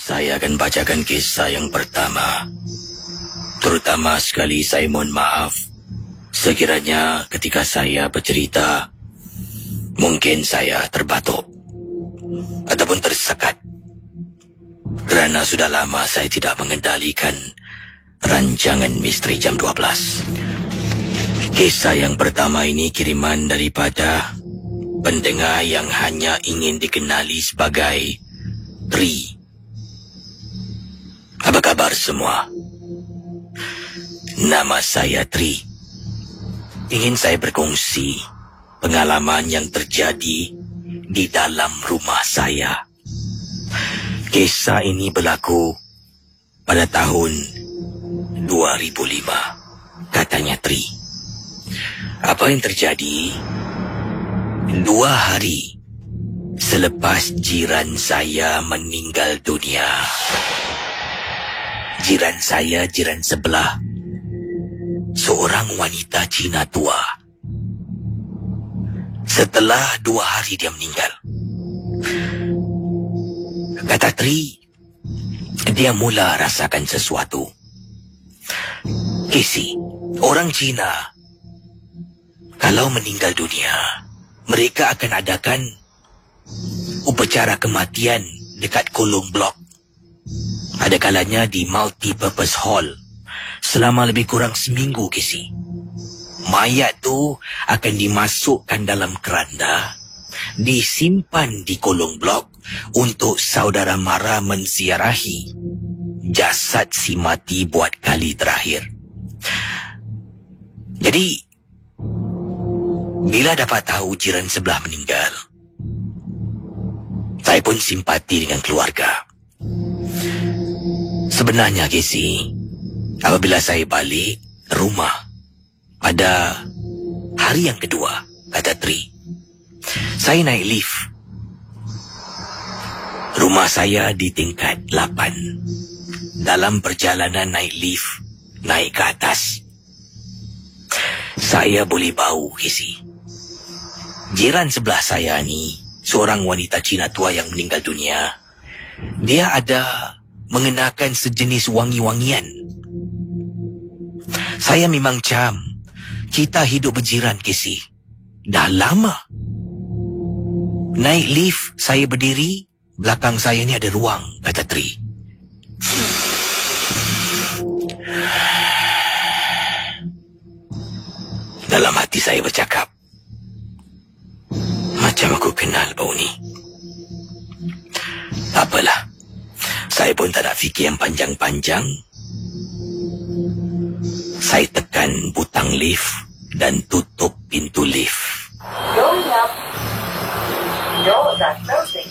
Saya akan bacakan kisah yang pertama. Terutama sekali saya mohon maaf sekiranya ketika saya bercerita mungkin saya terbatuk ataupun tersekat, kerana sudah lama saya tidak mengendalikan rancangan Misteri Jam 12. Kisah yang pertama ini kiriman daripada pendengar yang hanya ingin dikenali sebagai Tri. Apa kabar semua? Nama saya Tri. Ingin saya berkongsi pengalaman yang terjadi di dalam rumah saya. Kisah ini berlaku pada tahun 2005, katanya Tri. Apa yang terjadi? 2 hari selepas jiran saya meninggal dunia. Jiran saya, jiran sebelah, seorang wanita Cina tua. Setelah 2 hari dia meninggal, kata Tri, dia mula rasakan sesuatu. Casey, orang Cina, kalau meninggal dunia, mereka akan adakan upacara kematian dekat kolong blok. Ada kalanya di multi-purpose hall selama lebih kurang seminggu, Casey. Mayat tu akan dimasukkan dalam keranda, disimpan di kolong blok untuk saudara mara menziarahi jasad si mati buat kali terakhir. Jadi, bila dapat tahu jiran sebelah meninggal, saya pun simpati dengan keluarga. Sebenarnya, Casey, apabila saya balik rumah pada hari yang kedua, kata Tri, saya naik lift. Rumah saya di tingkat 8. Dalam perjalanan naik lift, naik ke atas, saya boleh bau, Casey. Jiran sebelah saya ni, seorang wanita Cina tua yang meninggal dunia, dia ada mengenakan sejenis wangi-wangian. Saya memang cam. Kita hidup berjiran, Casey. Dah lama. Naik lift, saya berdiri. Belakang saya ni ada ruang, kata Tri. Dalam hati saya bercakap, macam aku kenal bau ni. Tak apalah. Saya pun tak nak fikir yang panjang-panjang. Saya tekan butang lift dan tutup pintu lift. Going up. Doors are closing.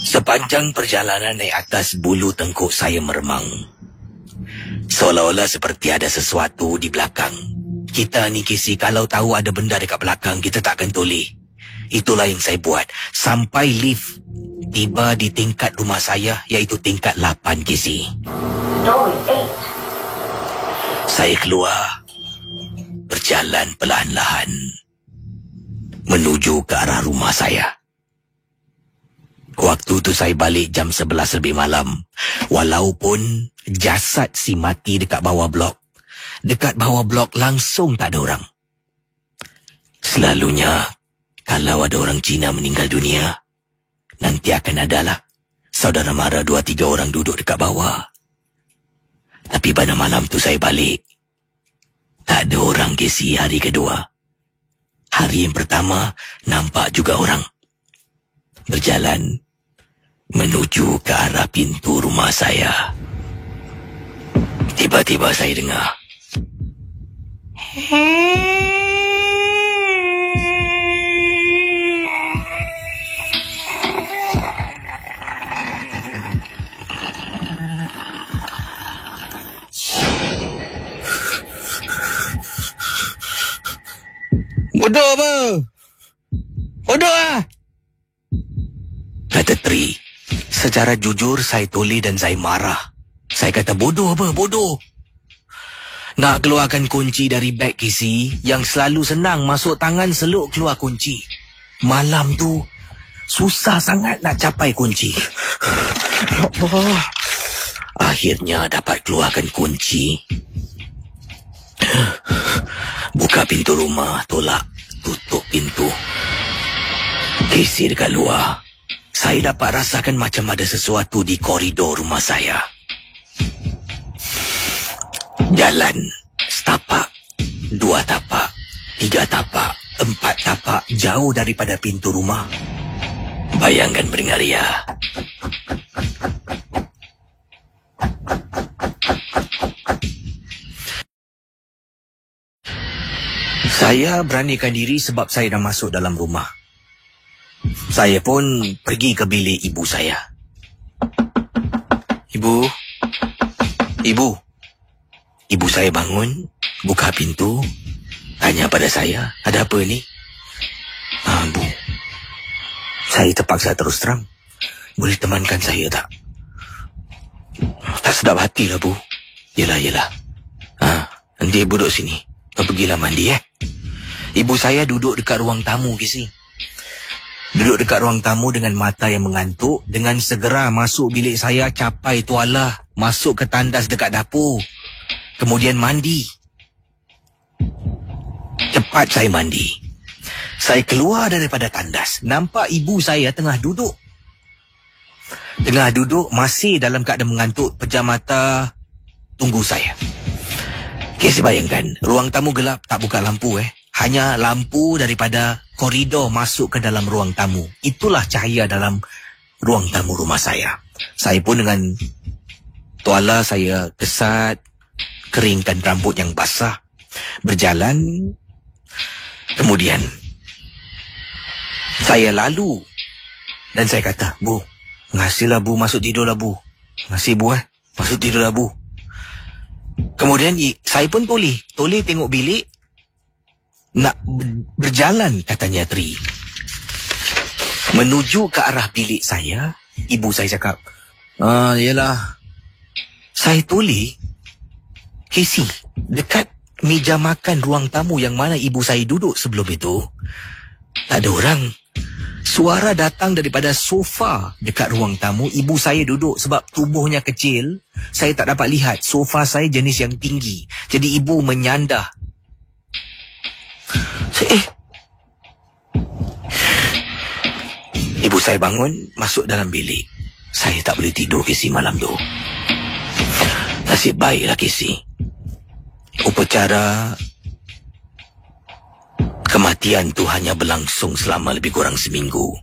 Sepanjang perjalanan naik atas, bulu tengkuk saya meremang. Seolah-olah seperti ada sesuatu di belakang. Kita ni, Casey, kalau tahu ada benda dekat belakang, kita tak akan toleh. Itulah yang saya buat. Sampai lift tiba di tingkat rumah saya, iaitu tingkat 8, Casey. Door 8. Saya keluar, berjalan perlahan-lahan menuju ke arah rumah saya. Waktu tu saya balik jam 11 lebih malam. Walaupun jasad si mati dekat bawah blok. Dekat bawah blok langsung tak ada orang. Selalunya, kalau ada orang Cina meninggal dunia, nanti akan adalah saudara mara 2-3 orang duduk dekat bawah. Tapi pada malam tu saya balik, tak ada orang, Casey, hari kedua. Hari yang pertama, nampak juga orang. Berjalan menuju ke arah pintu rumah saya. Tiba-tiba saya dengar, "Bodoh apa? Bodoh ah!" kata Tri. Secara jujur saya toleh dan saya marah. Saya kata, bodoh apa? Bodoh. Nak keluarkan kunci dari beg, Casey, yang selalu senang masuk tangan seluk keluar kunci. Malam tu susah sangat nak capai kunci. Allah. Akhirnya dapat keluarkan kunci. Buka pintu rumah, tolak, tutup pintu. Casey dekat luar. Saya dapat rasakan macam ada sesuatu di koridor rumah saya. Jalan, setapak, 2 tapak, 3 tapak, 4 tapak jauh daripada pintu rumah. Bayangkan pendengar ya. Saya beranikan diri sebab saya dah masuk dalam rumah. Saya pun pergi ke bilik ibu saya. Ibu. Ibu saya bangun, buka pintu, tanya pada saya, ada apa ni? Bu, saya terpaksa terus terang. Boleh temankan saya tak? Tak sedap hati lah, Bu. Yelah. Nanti ibu duduk sini. Kau pergilah mandi, Ibu saya duduk dekat ruang tamu, Casey. Duduk dekat ruang tamu dengan mata yang mengantuk, dengan segera masuk bilik saya, capai tuala, masuk ke tandas dekat dapur. Kemudian mandi. Cepat saya mandi. Saya keluar daripada tandas. Nampak ibu saya tengah duduk. Masih dalam keadaan mengantuk. Pejam mata. Tunggu saya. Casey bayangkan. Ruang tamu gelap. Tak buka lampu. Hanya lampu daripada koridor masuk ke dalam ruang tamu. Itulah cahaya dalam ruang tamu rumah saya. Saya pun dengan tuala saya kesat. Keringkan rambut yang basah. Berjalan. Kemudian saya lalu. Dan saya kata, Bu, ngasihlah Bu, masuk tidurlah Bu. Ngasih Bu masuk tidurlah Bu. Kemudian saya pun toleh tengok bilik. Nak berjalan katanya Tri. Menuju ke arah bilik saya. Ibu saya cakap, yelah. Saya toleh, Casey, dekat meja makan ruang tamu yang mana ibu saya duduk sebelum itu. Tak ada orang. Suara datang daripada sofa dekat ruang tamu. Ibu saya duduk sebab tubuhnya kecil. Saya tak dapat lihat. Sofa saya jenis yang tinggi. Jadi ibu menyandah. Ibu saya bangun, masuk dalam bilik. Saya tak boleh tidur, Casey, malam tu. Nasib baiklah, Casey. Upacara kematian tu hanya berlangsung selama lebih kurang seminggu.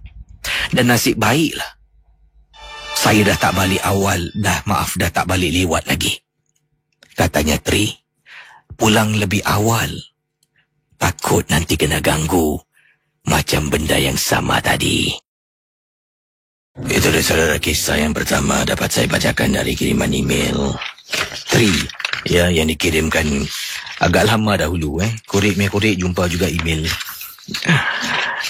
Dan nasib baiklah saya dah tak balik awal. Dah tak balik lewat lagi. Katanya Tri, pulang lebih awal. Takut nanti kena ganggu macam benda yang sama tadi. Itu dia saudara, kisah yang pertama dapat saya bacakan dari kiriman email Tri. Ya, yang dikirimkan agak lama dahulu. Korek jumpa juga email.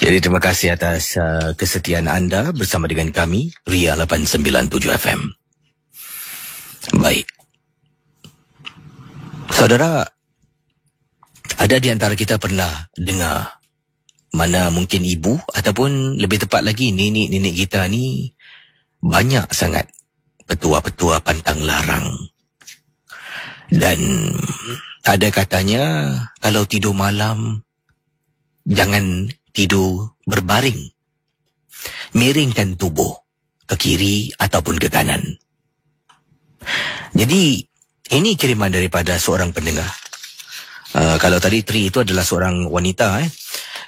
Jadi terima kasih atas kesetiaan anda bersama dengan kami, Ria 897 FM. Baik. Saudara, ada di antara kita pernah dengar mana mungkin ibu ataupun lebih tepat lagi nenek-nenek kita ni banyak sangat petua-petua pantang larang. Dan ada katanya kalau tidur malam jangan tidur berbaring. Miringkan tubuh ke kiri ataupun ke kanan. Jadi ini kiriman daripada seorang pendengar. Kalau tadi Tri itu adalah seorang wanita.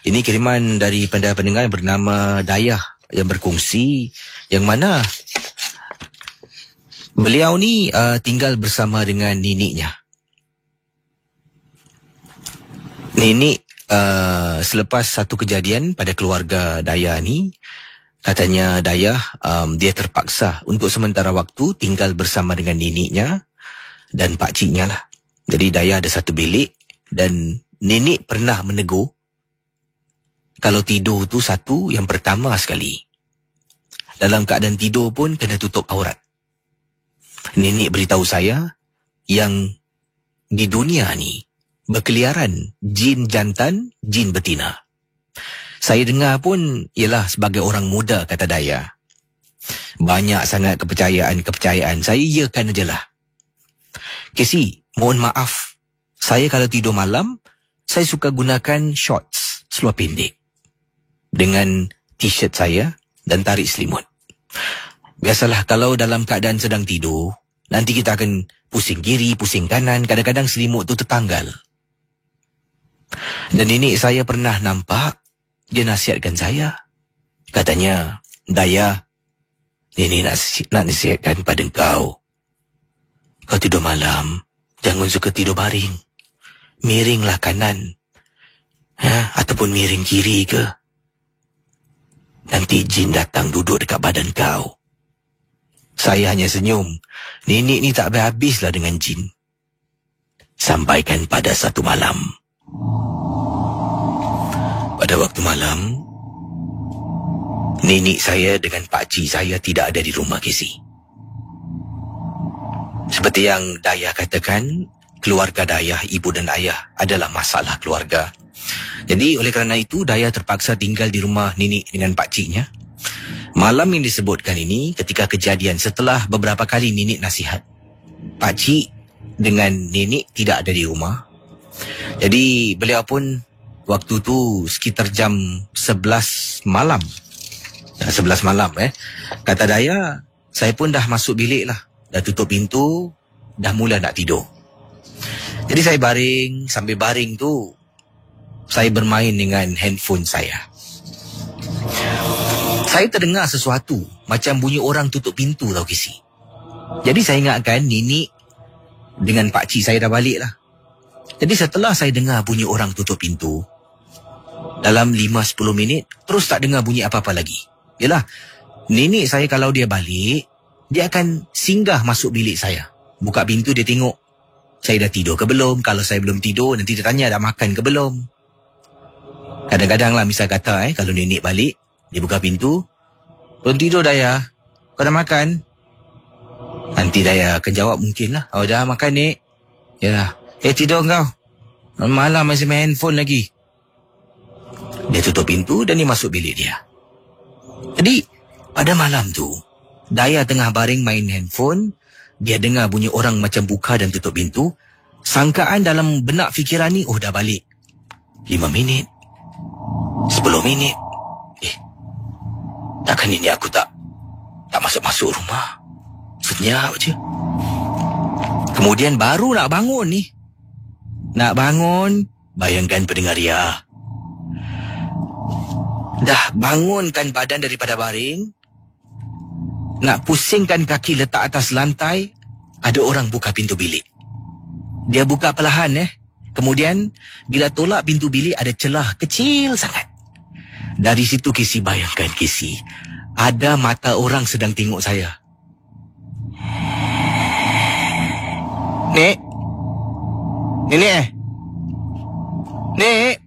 Ini kiriman dari pendengar yang bernama Dayah yang berkongsi, yang mana beliau ni tinggal bersama dengan neneknya. Nenek selepas satu kejadian pada keluarga Dayah ni, katanya Dayah dia terpaksa untuk sementara waktu tinggal bersama dengan neneknya dan pakciknya lah. Jadi Dayah ada satu bilik dan nenek pernah menegur kalau tidur tu satu yang pertama sekali. Dalam keadaan tidur pun kena tutup aurat. Nenek beritahu saya yang di dunia ni berkeliaran jin jantan, jin betina. Saya dengar pun ialah sebagai orang muda, kata Dayah. Banyak sangat kepercayaan. Saya iyakan je lah. Casey, mohon maaf. Saya kalau tidur malam, saya suka gunakan shorts, seluar pendek. Dengan t-shirt saya dan tarik selimut. Biasalah kalau dalam keadaan sedang tidur, nanti kita akan pusing kiri, pusing kanan. Kadang-kadang selimut tu tertanggal. Dan nenek saya pernah nampak, dia nasihatkan saya. Katanya, Daya, nenek nak nasihatkan pada kau. Kau tidur malam, jangan suka tidur baring. Miringlah kanan. Ataupun miring kiri ke. Nanti jin datang duduk dekat badan kau. Saya hanya senyum. Nenek ni tak habis-habislah dengan jin. Sampaikan pada satu malam. Pada waktu malam, nenek saya dengan pakcik saya tidak ada di rumah, Casey. Seperti yang Dayah katakan, keluarga Dayah, ibu dan ayah adalah masalah keluarga. Jadi oleh kerana itu, Dayah terpaksa tinggal di rumah nenek dengan pakciknya. Malam yang disebutkan ini, ketika kejadian setelah beberapa kali nenek nasihat, pakcik dengan nenek tidak ada di rumah. Jadi beliau pun waktu tu sekitar jam 11 malam. 11 malam Kata Dayah, saya pun dah masuk bilik lah. Dah tutup pintu, dah mula nak tidur. Jadi saya baring, sambil baring tu, saya bermain dengan handphone saya. Saya terdengar sesuatu, macam bunyi orang tutup pintu tau, Casey. Jadi saya ingatkan nenek dengan pakcik saya dah balik lah. Jadi setelah saya dengar bunyi orang tutup pintu, dalam 5-10 minit, terus tak dengar bunyi apa-apa lagi. Yalah, nenek saya kalau dia balik, dia akan singgah masuk bilik saya. Buka pintu, dia tengok saya dah tidur ke belum. Kalau saya belum tidur, nanti dia tanya dah makan ke belum. Kadang-kadang lah misal kata kalau nenek balik, dia buka pintu, belum tidur Dayah, kau dah makan? Nanti Dayah akan jawab mungkin lah, oh dah makan nek. Yalah, tidur kau, malam masih main handphone lagi. Dia tutup pintu dan dia masuk bilik dia. Jadi pada malam tu, Dayah tengah baring main handphone, dia dengar bunyi orang macam buka dan tutup pintu. Sangkaan dalam benak fikiran ni, oh dah balik 5 minit, 10 minit. Takkan ini aku tak masuk-masuk rumah. Senyap je. Kemudian baru nak bangun ni. Nak bangun, bayangkan pendengar Ria. Dah bangunkan badan daripada baring, nak pusingkan kaki letak atas lantai, ada orang buka pintu bilik. Dia buka perlahan Kemudian bila tolak pintu bilik, ada celah kecil sangat. Dari situ Casey, bayangkan Casey, ada mata orang sedang tengok saya. Nek? Nenek? Nek?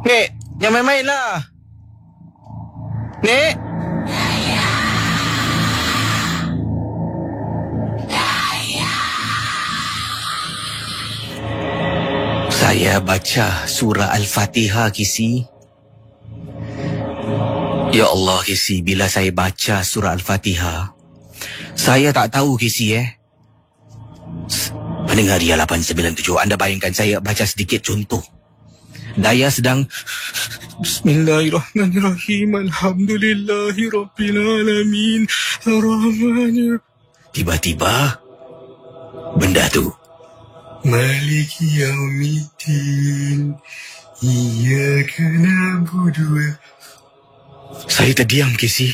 Nek, jangan main-main lah. Nek? Saya baca surah Al-Fatihah, Casey. Ya Allah, Casey, bila saya baca surah Al-Fatihah, saya tak tahu, Casey, Pendengar Ria 897, anda bayangkan saya baca sedikit contoh. Dayah sedang Bismillahirrahmanirrahim, Alhamdulillahirrabbilalamin, Ar-Rahmanir. Tiba-tiba, benda tu, Maliki yaumiddin, Iyyaka na'budu. Saya terdiam, Casey.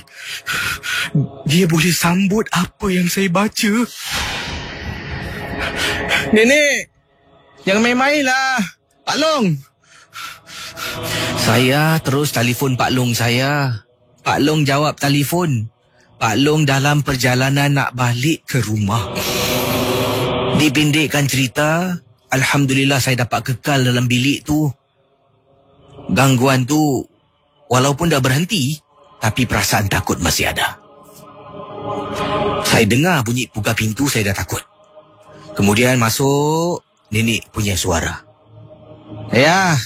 Dia boleh sambut apa yang saya baca. Nenek, jangan main-main lah. Pak Long. Saya terus telefon Pak Long saya. Pak Long jawab telefon. Pak Long dalam perjalanan nak balik ke rumah. Dipendekkan cerita, alhamdulillah saya dapat kekal dalam bilik tu. Gangguan tu walaupun dah berhenti, tapi perasaan takut masih ada. Saya dengar bunyi buka pintu, saya dah takut. Kemudian masuk nenek punya suara. Dayah,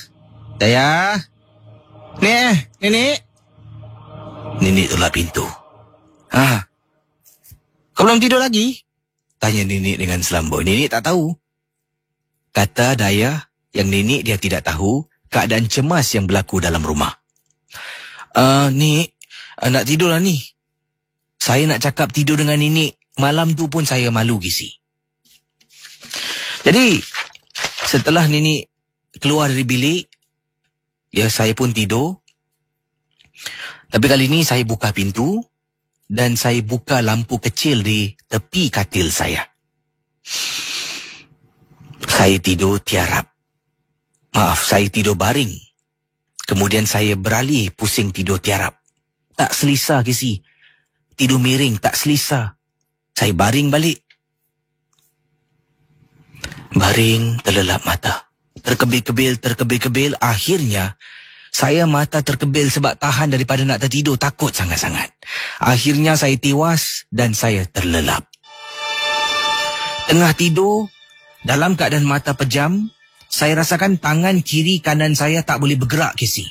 Dayah, nenek. Nenek tolak pintu. Kau belum tidur lagi? Tanya nenek dengan selamboi. Nenek tak tahu. Kata Dayah yang nenek dia tidak tahu keadaan cemas yang berlaku dalam rumah. Nek, nak tidur lah ni. Saya nak cakap tidur dengan nenek. Malam tu pun saya malu, Kisi. Jadi, setelah nenek keluar dari bilik, ya saya pun tidur. Tapi kali ni saya buka pintu dan saya buka lampu kecil di tepi katil saya. Saya tidur tiarap. Maaf, saya tidur baring. Kemudian saya beralih pusing tidur tiarap. Tak selesa, Kisi. Tidur miring, tak selesa. Saya baring balik. Baring, terlelap mata. Terkebil-kebil. Akhirnya, saya mata terkebil sebab tahan daripada nak tertidur. Takut sangat-sangat. Akhirnya saya tewas dan saya terlelap. Tengah tidur, dalam keadaan mata pejam, saya rasakan tangan kiri kanan saya tak boleh bergerak, Kisi.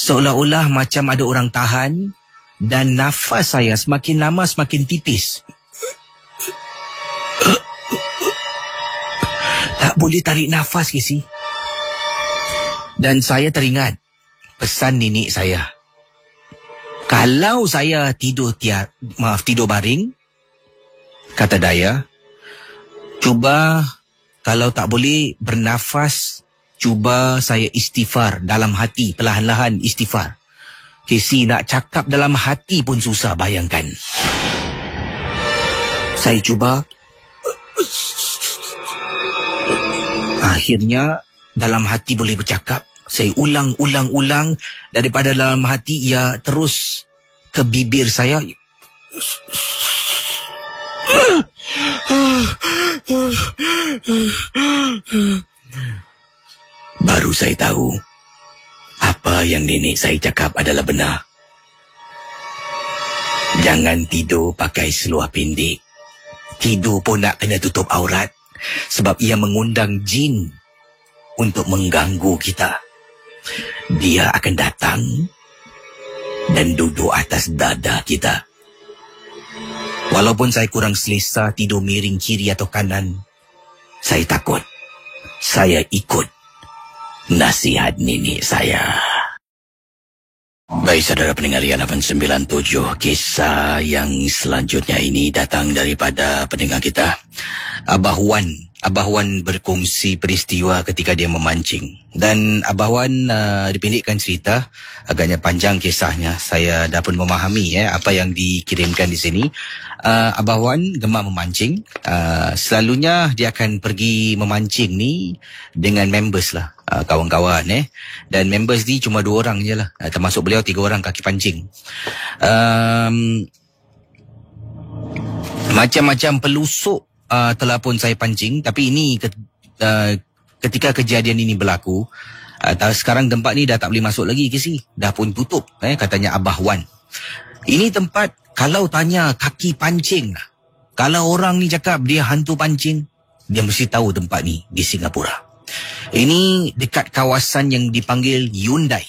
Seolah-olah macam ada orang tahan dan nafas saya semakin lama semakin tipis. Tak boleh tarik nafas, Kisi. Dan saya teringat pesan nenek saya. Kalau saya tidur baring, kata Dayah, cuba kalau tak boleh bernafas, cuba saya istighfar dalam hati, perlahan-lahan istighfar. Kisi nak cakap dalam hati pun susah, bayangkan. Saya cuba. Akhirnya dalam hati boleh bercakap. Saya ulang. Daripada dalam hati ia terus ke bibir saya. Baru saya tahu apa yang nenek saya cakap adalah benar. Jangan tidur pakai seluar pendek. Tidur pun nak kena tutup aurat. Sebab ia mengundang jin untuk mengganggu kita. Dia akan datang dan duduk atas dada kita. Walaupun saya kurang selesa tidur miring kiri atau kanan, saya takut. Saya ikut nasihat nenek saya. Baik, saudara pendengar Rian 897, kisah yang selanjutnya ini datang daripada pendengar kita, Abah Wan. Abah Wan berkongsi peristiwa ketika dia memancing. Dan Abah Wan dipendekkan cerita, agaknya panjang kisahnya. Saya dah pun memahami apa yang dikirimkan di sini. Abah Wan gemar memancing. Selalunya dia akan pergi memancing ni dengan members lah. Kawan-kawan dan members ni cuma 2 orang je lah, termasuk beliau 3 orang kaki pancing. Macam-macam pelusuk telah pun saya pancing, tapi ini ketika kejadian ini berlaku, sekarang tempat ni dah tak boleh masuk lagi, Kisi. Dah pun tutup, katanya Abah Wan. Ini tempat kalau tanya kaki pancing, kalau orang ni cakap dia hantu pancing, dia mesti tahu tempat ni di Singapura. Ini dekat kawasan yang dipanggil Hyundai,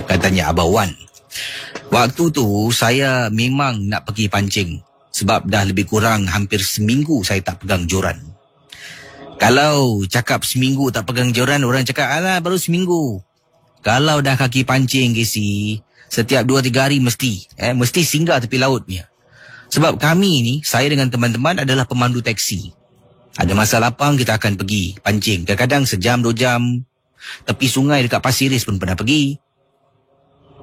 katanya Abah Wan. Waktu tu saya memang nak pergi pancing, sebab dah lebih kurang hampir seminggu saya tak pegang joran. Kalau cakap seminggu tak pegang joran, orang cakap, alah baru seminggu. Kalau dah kaki pancing, Kisi, setiap 2-3 hari mesti singgah tepi laut punya. Sebab kami ni, saya dengan teman-teman adalah pemandu taksi. Ada masa lapang kita akan pergi pancing. Kadang-kadang sejam 2 jam. Tepi sungai dekat Pasir Ris pun pernah pergi.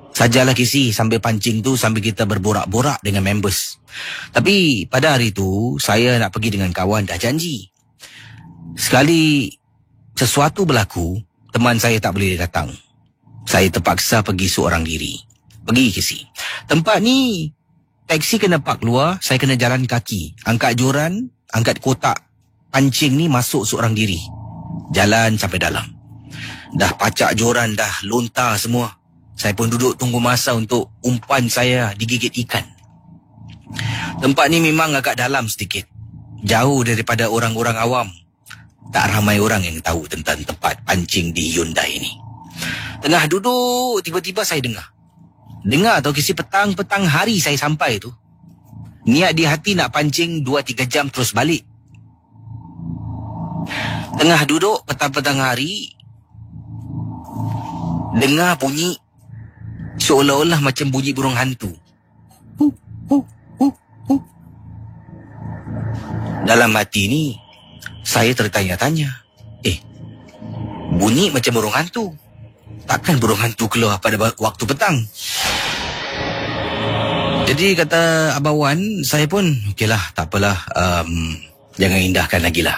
Sajalah, Kisi, sambil pancing tu sambil kita berborak-borak dengan members. Tapi pada hari tu saya nak pergi dengan kawan, dah janji. Sekali sesuatu berlaku, teman saya tak boleh datang. Saya terpaksa pergi seorang diri. Pergi, Kisi. Tempat ni taksi kena park luar, saya kena jalan kaki. Angkat joran, angkat kotak pancing ni masuk seorang diri. Jalan sampai dalam. Dah pacak joran, dah lontar semua. Saya pun duduk tunggu masa untuk umpan saya digigit ikan. Tempat ni memang agak dalam sedikit. Jauh daripada orang-orang awam. Tak ramai orang yang tahu tentang tempat pancing di Hyundai ini. Tengah duduk, tiba-tiba saya dengar. Dengar tau, Kisi, petang-petang hari saya sampai tu. Niat di hati nak pancing 2-3 jam terus balik. Tengah duduk petang-petang hari, dengar bunyi seolah-olah macam bunyi burung hantu. Dalam hati ni, saya tertanya-tanya, bunyi macam burung hantu. Takkan burung hantu keluar pada waktu petang? Jadi kata Abang Wan, saya pun, okeylah, tak apalah, jangan indahkan lagi lah.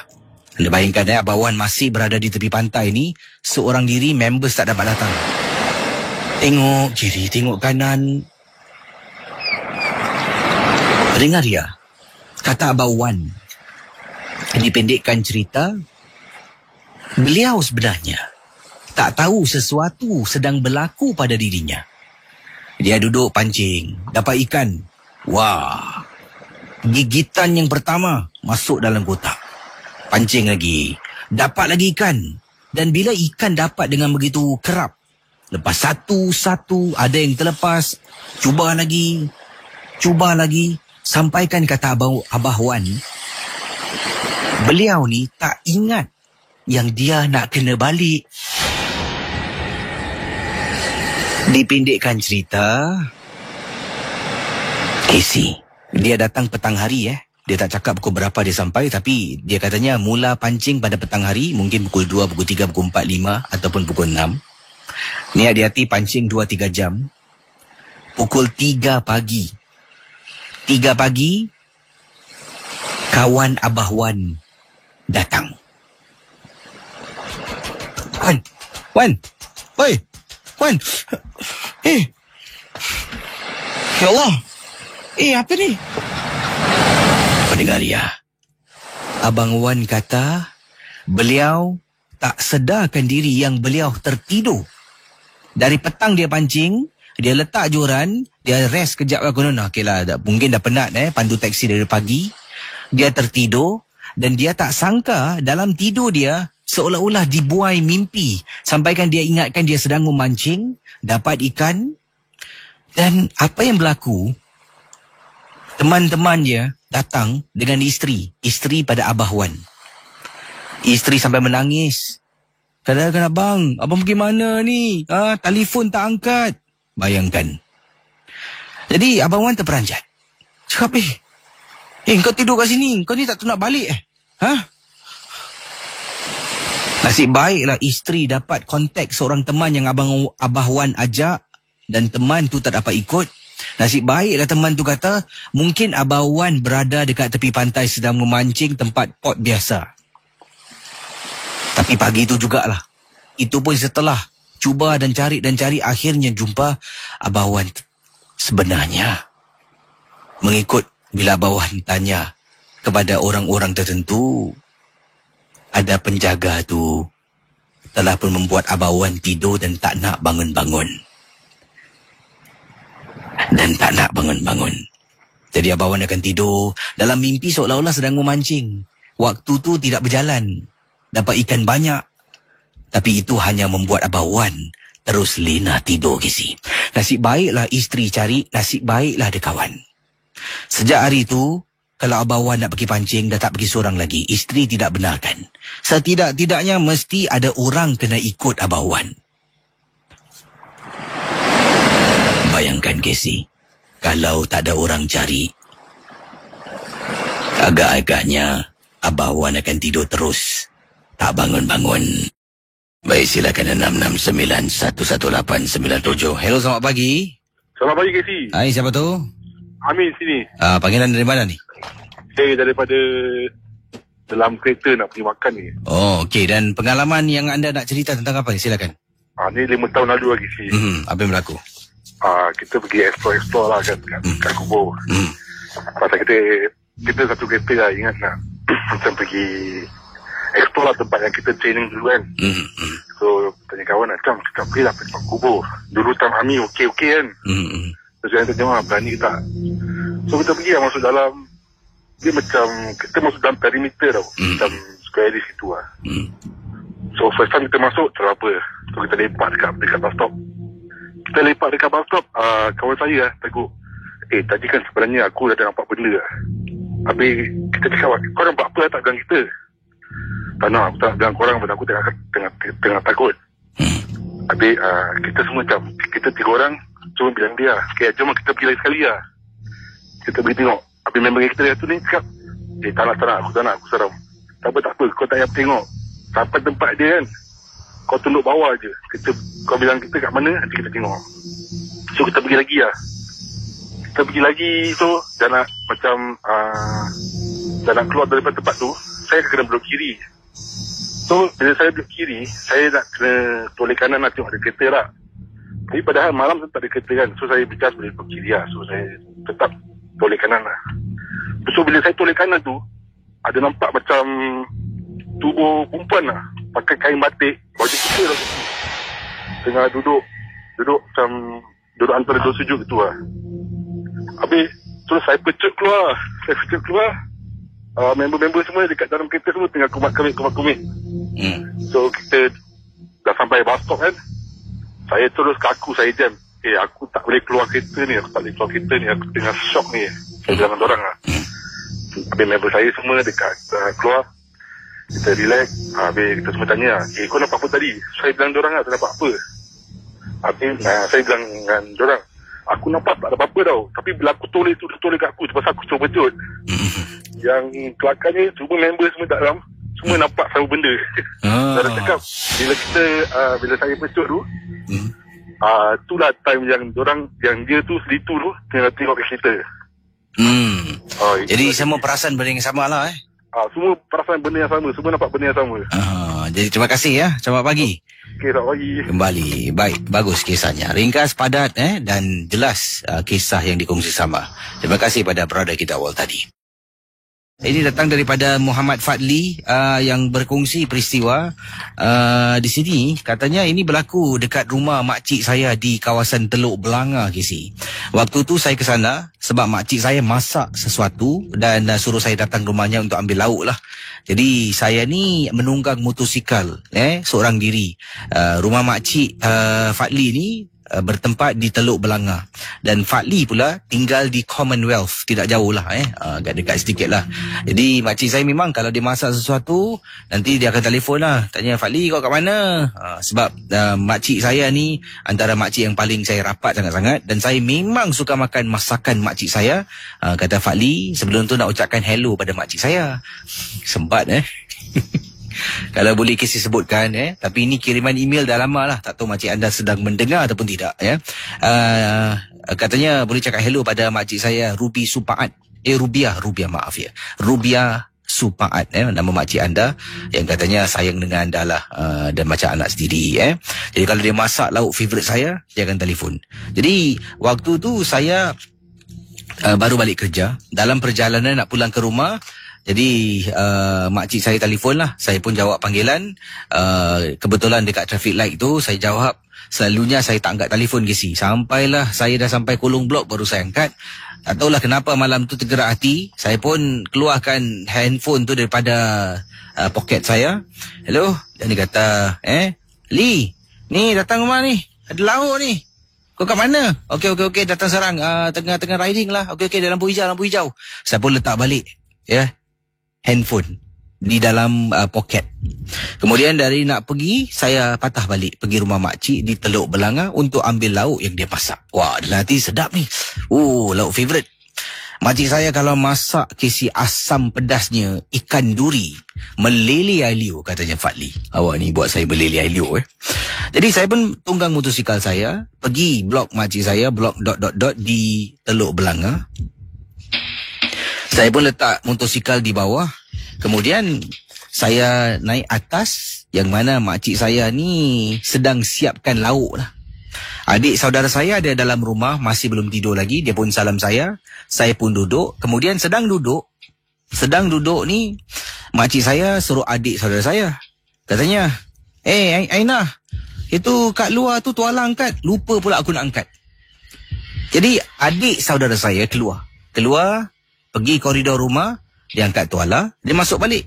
Anda bayangkan Abang Wan masih berada di tepi pantai ni, seorang diri members tak dapat datang. Tengok kiri, tengok kanan. Dengar dia, kata Abang Wan, dipendekkan cerita, beliau sebenarnya tak tahu sesuatu sedang berlaku pada dirinya. Dia duduk pancing, dapat ikan. Wah, gigitan yang pertama masuk dalam kotak. Pancing lagi, dapat lagi ikan. Dan bila ikan dapat dengan begitu kerap, lepas satu-satu, ada yang terlepas, cuba lagi, sampaikan kata Abah Wan, beliau ni tak ingat yang dia nak kena balik. Dipendekkan cerita, Casey, dia datang petang hari Dia tak cakap pukul berapa dia sampai, tapi dia katanya mula pancing pada petang hari, mungkin pukul 2, pukul 3, pukul 4, 5 ataupun pukul 6. Niat di hati pancing 2-3 jam. Pukul 3 pagi. 3 pagi, kawan Abah Wan datang. Wan. Oi. Wan. Ya Allah. Apa ni? Pendengar ya. Abang Wan kata, beliau tak sedarkan diri yang beliau tertidur. Dari petang dia pancing, dia letak joran, dia rest kejap lah konon. Okeylah, mungkin dah penat pandu taksi dari pagi. Dia tertidur dan dia tak sangka dalam tidur dia seolah-olah dibuai mimpi. Sampaikan dia ingatkan dia sedang memancing, dapat ikan. Dan apa yang berlaku, teman-teman dia datang dengan isteri pada Abah Wan. Isteri sampai menangis. Kata-kata, abang pergi mana ni? Telefon tak angkat. Bayangkan. Jadi Abang Wan terperanjat. Cakap, kau tidur kat sini. Kau ni tak tahu nak balik Nasib baiklah isteri dapat kontak seorang teman yang Abah Wan ajak, dan teman tu tak dapat ikut. Nasib baiklah teman tu kata, mungkin Abah Wan berada dekat tepi pantai sedang memancing tempat pot biasa. Tapi pagi tu jugalah. Itu pun setelah cuba dan cari, akhirnya jumpa Abah Wan. Sebenarnya, mengikut bila Abah Wan tanya kepada orang-orang tertentu, ada penjaga tu telah pun membuat Abah Wan tidur dan tak nak bangun-bangun. Jadi Abah Wan akan tidur dalam mimpi seolah-olah sedang memancing. Waktu tu tidak berjalan. Dapat ikan banyak. Tapi itu hanya membuat Abah Wan terus lena tidur kisi. Nasib baiklah isteri cari, nasib baiklah ada kawan. Sejak hari itu, kalau Abah Wan nak pergi pancing, dah tak pergi seorang lagi. Isteri tidak benarkan. Setidak-tidaknya mesti ada orang kena ikut Abah Wan. Bayangkan Casey, kalau tak ada orang cari, agak-agaknya Abah Wan akan tidur terus, tak bangun-bangun. Baik, silakan 669-11897. Hello, selamat pagi. Selamat pagi, Casey. Hai, siapa tu? Amin sini. Panggilan dari mana ni? Saya daripada dalam kereta nak pergi makan ni. Oh, okey. Dan pengalaman yang anda nak cerita tentang apa ni? Silakan. Ni 5 tahun lalu lagi sih. Apa yang berlaku? Kita pergi explore lah kan kat kubur. Pasal kita satu kereta lah, ingat nak macam pergi explore lah tempat yang kita training dulu kan. So tanya kawan lah, cakap pergi lah pergi kubur. Dulu time army okey kan. Terus saya tanya, berani ke tak? So kita pergi lah masuk dalam. Dia macam kita masuk dalam perimeter tau. Macam square di situ lah. So first time kita masuk, terapa. So kita lepak dekat bus stop. Kita lepak dekat bus stop, kawan saya lah tegur, tadi kan sebenarnya aku dah nampak benda lah. Habis kita cakap, kau nampak apa tak bilang kita? Tak nak, aku tak nak bilang korang, aku tengah takut. Habis kita semua macam, kita 3 orang cuma bilang dia, okay, jom kita pergi lagi sekali lah. Kita pergi tengok. Habis member kita tu ni cakap, tak nak, aku seram. Tak apa, kau tak payah tengok. Sampai tempat dia kan, kau tunduk bawah je. Kau bilang kita kat mana, nanti kita tengok. So kita pergi lagi lah. Kita pergi lagi tu, dah nak macam dah nak keluar daripada tempat tu, saya kena belok kiri. So bila saya belok kiri, saya nak kena toleh kanan nak tengok ada kereta lah. Tapi padahal malam tu tak ada kereta kan. So saya berjas boleh belok kiri lah. So saya tetap toleh kanan lah. So bila saya toleh kanan tu, ada nampak macam tubuh perempuan lah, pakai kain batik, baju putih lah, tengah duduk macam duduk antara 2 sujud gitu lah. Habis terus saya pecut keluar. Member-member semua dekat dalam kereta semua tengah kumat-kumit. So kita dah sampai bus stop kan. Saya terus kaku, saya jam. Aku tak boleh keluar kereta ni. Aku tengah shock ni. Saya bilang dengan dorang lah. Habis member saya semua dekat keluar. Kita relax. Habis kita semua tanya, kau nampak apa tadi? Saya bilang dorang lah, tak nampak apa. Habis saya bilang dengan dorang, aku nampak tak ada apa-apa tau. Tapi bila aku toleh kat aku, pasal aku cuba betul. Yang kelakarnya, semua member semua tak dalam, semua nampak sama benda. Saya cakap, bila saya pecut tu, itulah time yang dia tu selitu tu tengah tengok kat kita. Jadi semua perasan benda yang sama lah semua perasan benda yang sama, semua nampak benda yang sama. Jadi terima kasih ya. Selamat pagi. Okey, selamat pagi. Kembali. Baik, bagus kisahnya. Ringkas, padat dan jelas kisah yang dikongsi sama. Terima kasih pada brother kita awal tadi. Ini datang daripada Muhammad Fadli yang berkongsi peristiwa di sini. Katanya ini berlaku dekat rumah makcik saya di kawasan Teluk Belanga, KC. Waktu tu saya ke sana sebab makcik saya masak sesuatu dan suruh saya datang rumahnya untuk ambil lauk lah. Jadi saya ni menunggang motosikal seorang diri. Rumah makcik Fadli ni bertempat di Teluk Belanga, dan Fadli pula tinggal di Commonwealth, tidak jauh lah agak dekat sedikit lah. Jadi makcik saya memang kalau dia masak sesuatu nanti dia akan telefon lah, tanya, Fadli kau kat mana? Sebab makcik saya ni antara makcik yang paling saya rapat sangat-sangat, dan saya memang suka makan masakan makcik saya. Kata Fadli, sebelum tu nak ucapkan hello pada makcik saya. Sempat kalau boleh kisah sebutkan tapi ini kiriman email dah lama lah, tak tahu makcik anda sedang mendengar ataupun tidak katanya boleh cakap hello pada makcik saya Ruby Supaat, Rubiah maaf ya, Rubiah Supaat nama makcik anda yang katanya sayang dengan anda lah dan macam anak sendiri Jadi kalau dia masak lauk favourite saya, dia akan telefon. Jadi waktu tu saya baru balik kerja, dalam perjalanan nak pulang ke rumah. Jadi makcik saya telefon lah, saya pun jawab panggilan. Kebetulan dekat traffic light tu saya jawab. Selalunya saya tak angkat telefon KC. Sampailah saya dah sampai Kolong Blok baru saya angkat. Tak tahulah kenapa malam tu tergerak hati, saya pun keluarkan handphone tu daripada poket saya. Hello, dan dia kata, Lee, ni datang rumah ni, ada lauk ni. Kau kat mana? Okey, datang serang. Tengah riding lah. Okey, lampu hijau. Saya pun letak balik handphone di dalam poket. Kemudian dari nak pergi, saya patah balik pergi rumah makcik di Teluk Belanga untuk ambil lauk yang dia masak. Wah, dalam hati sedap ni. Lauk favourite. Makcik saya kalau masak kisi asam pedasnya ikan duri, meleleh air liur, katanya Fadli. Awak ni buat saya meleleh air liur Jadi saya pun tunggang motosikal saya pergi blok makcik saya, blok ... di Teluk Belanga. Saya pun letak motosikal di bawah. Kemudian saya naik atas, yang mana makcik saya ni sedang siapkan lauk lah. Adik saudara saya ada dalam rumah, masih belum tidur lagi. Dia pun salam saya. Saya pun duduk. Kemudian sedang duduk ni, makcik saya suruh adik saudara saya. Katanya, Aina, itu kat luar tu tuala angkat. Lupa pula aku nak angkat. Jadi adik saudara saya keluar, pergi koridor rumah, dia angkat tuala, dia masuk balik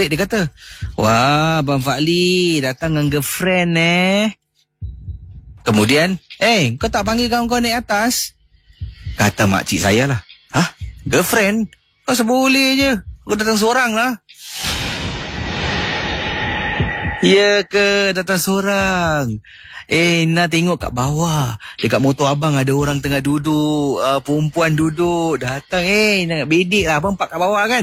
dia kata, wah, Abang Fadli datang dengan girlfriend Kemudian, kau tak panggil kawan kau naik atas? Kata makcik saya lah, "Hah? Girlfriend? Masa boleh je. Kau datang seorang lah." Ya ke, datang seorang. Nak tengok kat bawah. Dekat motor abang ada orang tengah duduk. Perempuan duduk. Datang, nak bedek lah. Abang park kat bawah kan?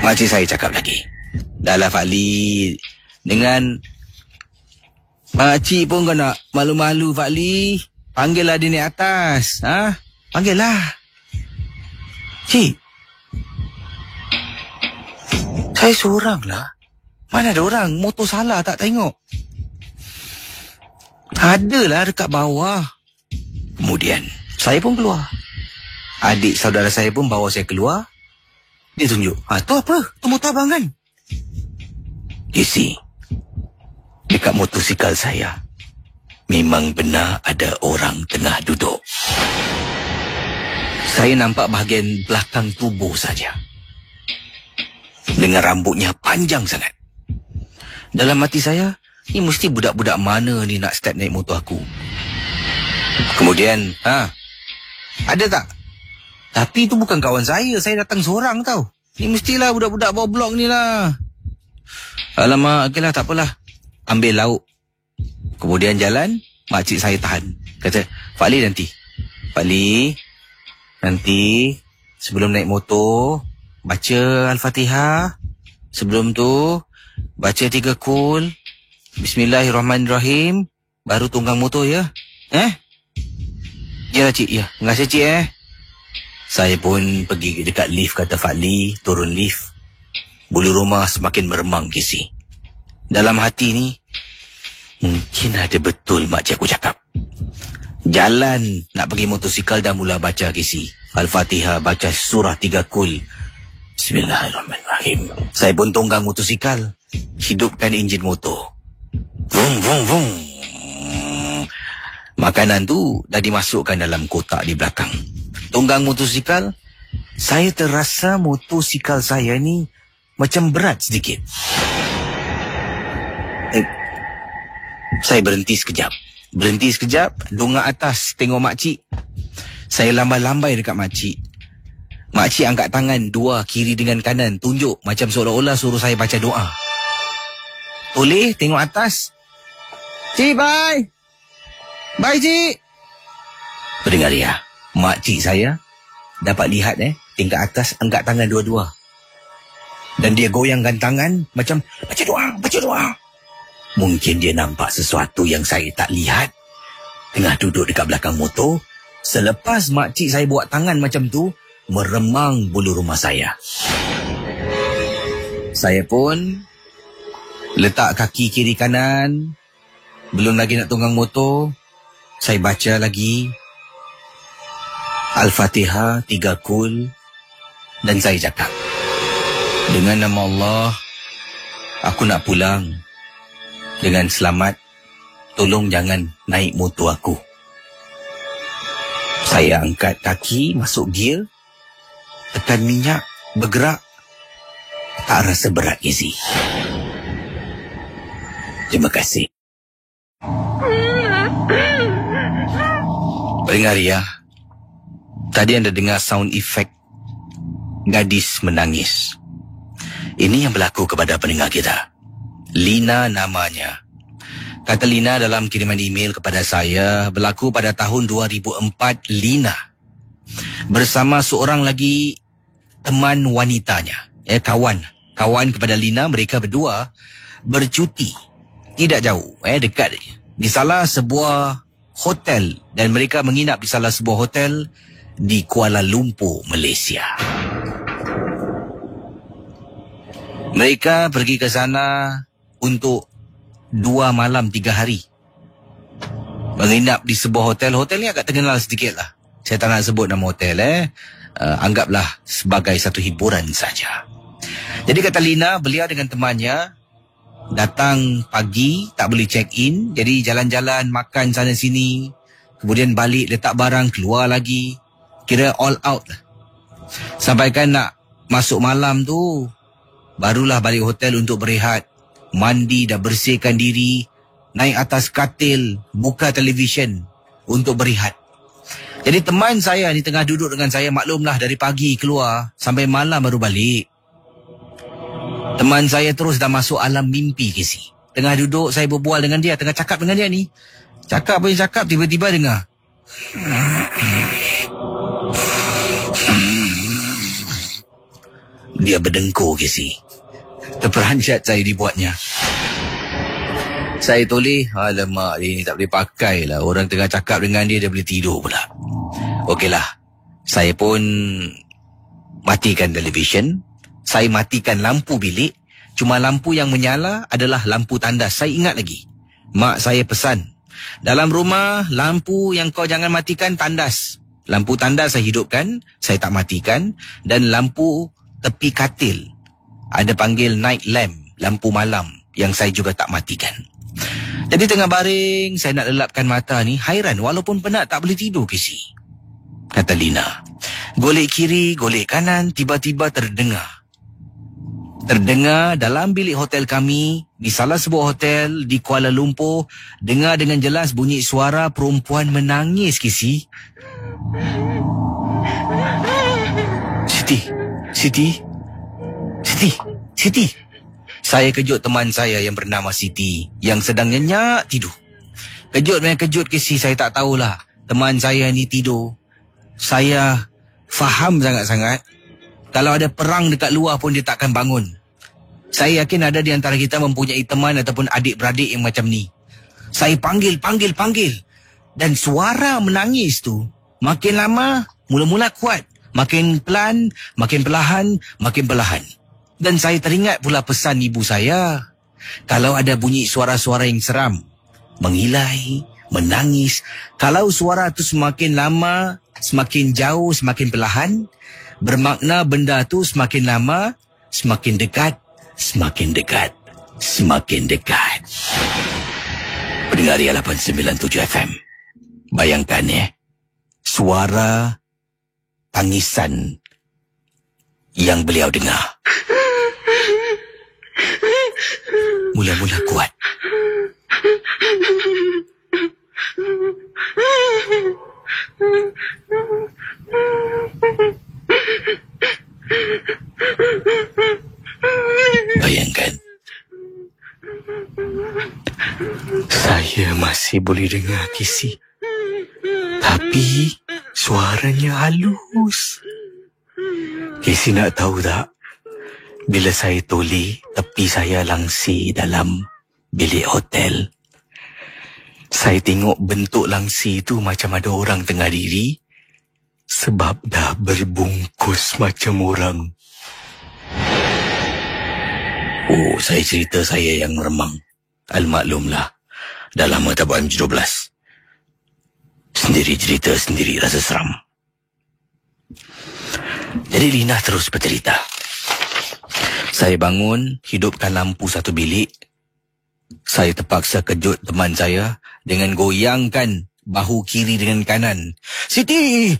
Makcik saya cakap lagi, "Dah lah Fakli. Dengan makcik pun kau nak malu-malu Fakli. Panggillah dia naik atas. Panggillah." Cik, saya seorang lah. Mana ada orang? Motor salah tak tengok? Adalah dekat bawah. Kemudian saya pun keluar. Adik saudara saya pun bawa saya keluar. Dia tunjuk, tu apa? Tu motor abang kan? You see, dekat motosikal saya memang benar ada orang tengah duduk. Saya nampak bahagian belakang tubuh saja, dengan rambutnya panjang sangat. Dalam hati saya, ni mesti budak-budak mana ni nak start naik motor aku. Kemudian, ada tak? Tapi itu bukan kawan saya datang seorang tau. Ni mestilah budak-budak bawah blok ni lah. Alamak, okeylah, tak apalah. Ambil lauk. Kemudian jalan, makcik saya tahan. Kata, Fakli nanti sebelum naik motor, baca Al-Fatihah. Sebelum tu, baca 3 kul. Bismillahirrahmanirrahim. Baru tunggang motor ya. Ya cik, ya. Terima kasih cik Saya pun pergi dekat lift, kata Fakli. Turun lift. Bulu rumah semakin meremang kisi. Dalam hati ni, mungkin ada betul makcik aku cakap. Jalan nak pergi motosikal dah mula baca kisi. Al-Fatihah, baca surah 3 kul. Bismillahirrahmanirrahim. Saya pun tunggang motosikal. Hidupkan enjin motor. Vum, vum, vum. Makanan tu dah dimasukkan dalam kotak di belakang. Tunggang motosikal, saya terasa motosikal saya ni macam berat sedikit. Saya berhenti sekejap, dongak atas tengok makcik. Saya lambai-lambai dekat makcik. Makcik angkat tangan 2 kiri dengan kanan, tunjuk macam seolah-olah suruh saya baca doa. Boleh tengok atas. Cik, bye. Bye, cik. Pendengar ya, makcik saya dapat lihat tingkat atas angkat tangan 2-2. Dan dia goyangkan tangan macam baca doa. Mungkin dia nampak sesuatu yang saya tak lihat. Tengah duduk dekat belakang motor. Selepas makcik saya buat tangan macam tu, meremang bulu rumah saya. Saya pun letak kaki kiri kanan. Belum lagi nak tunggang motor, saya baca lagi Al-Fatihah 3 kul. Dan saya cakap, dengan nama Allah, aku nak pulang dengan selamat. Tolong jangan naik motor aku. Saya angkat kaki, masuk gear, tekan minyak, bergerak. Tak rasa berat, Gizi. Terima kasih. Pendengar ya, tadi anda dengar sound effect gadis menangis. Ini yang berlaku kepada pendengar kita. Lina namanya. Kata Lina dalam kiriman email kepada saya, berlaku pada tahun 2004. Lina bersama seorang lagi teman wanitanya, kawan kepada Lina. Mereka berdua bercuti tidak jauh, dekat di salah sebuah hotel, dan mereka menginap di salah sebuah hotel di Kuala Lumpur, Malaysia. Mereka pergi ke sana untuk 2 malam 3 hari. Menginap di sebuah hotel. Hotel ni agak terkenal sedikit lah. Saya tak nak sebut nama hotel. Anggaplah sebagai satu hiburan saja. Jadi kata Lina, beliau dengan temannya datang pagi, tak boleh check in. Jadi jalan-jalan, makan sana sini. Kemudian balik, letak barang, keluar lagi. Kira all out lah. Sampaikan nak masuk malam tu, barulah balik hotel untuk berehat. Mandi, dah bersihkan diri, naik atas katil, buka televisyen untuk berehat. Jadi teman saya ni tengah duduk dengan saya, maklumlah dari pagi keluar sampai malam baru balik. Teman saya terus dah masuk alam mimpi, Casey. Tengah duduk saya berbual dengan dia, tengah cakap dengan dia ni. Cakap, tiba-tiba dengar. Dia berdengkur, Casey. Terperanjat saya dibuatnya. Saya toleh, alamak, dia ni tak boleh pakai lah. Orang tengah cakap dengan dia boleh tidur pula. Okeylah, saya pun matikan televisyen. Saya matikan lampu bilik. Cuma lampu yang menyala adalah lampu tandas. Saya ingat lagi. Mak saya pesan, dalam rumah, lampu yang kau jangan matikan tandas. Lampu tandas saya hidupkan, saya tak matikan. Dan lampu tepi katil, ada panggil night lamp, lampu malam, yang saya juga tak matikan. Jadi tengah baring, saya nak lelapkan mata ni, hairan walaupun penat tak boleh tidur, Casey. Kata Lina. Golek kiri, golek kanan, tiba-tiba terdengar dalam bilik hotel kami, di salah sebuah hotel di Kuala Lumpur, dengar dengan jelas bunyi suara perempuan menangis, Casey. Siti. Saya kejut teman saya yang bernama Siti, yang sedang nyenyak tidur. Kejut, Casey, saya tak tahulah. Teman saya ni tidur. Saya faham sangat-sangat. Kalau ada perang dekat luar pun dia takkan bangun. Saya yakin ada di antara kita mempunyai teman ataupun adik-beradik yang macam ni. Saya panggil. Dan suara menangis tu makin lama, mula-mula kuat. Makin pelan, makin perlahan. Dan saya teringat pula pesan ibu saya. Kalau ada bunyi suara-suara yang seram, mengilai, menangis. Kalau suara tu semakin lama, semakin jauh, semakin perlahan, bermakna benda tu semakin lama, semakin dekat. Pendengar 897 FM. Bayangkan suara tangisan yang beliau dengar. Mula-mula kuat. Bayangkan, saya masih boleh dengar, Casey. Tapi suaranya halus. Casey nak tahu tak? Bila saya toleh, tepi saya langsi dalam bilik hotel. Saya tengok bentuk langsi itu macam ada orang tengah diri. Sebab dah berbungkus macam orang. Oh, saya cerita saya yang meremang. Almaklumlah, dah lama tak buat M12. Sendiri cerita, sendiri rasa seram. Jadi Lina terus bercerita. Saya bangun, hidupkan lampu satu bilik. Saya terpaksa kejut teman saya dengan goyangkan bahu kiri dengan kanan. Siti!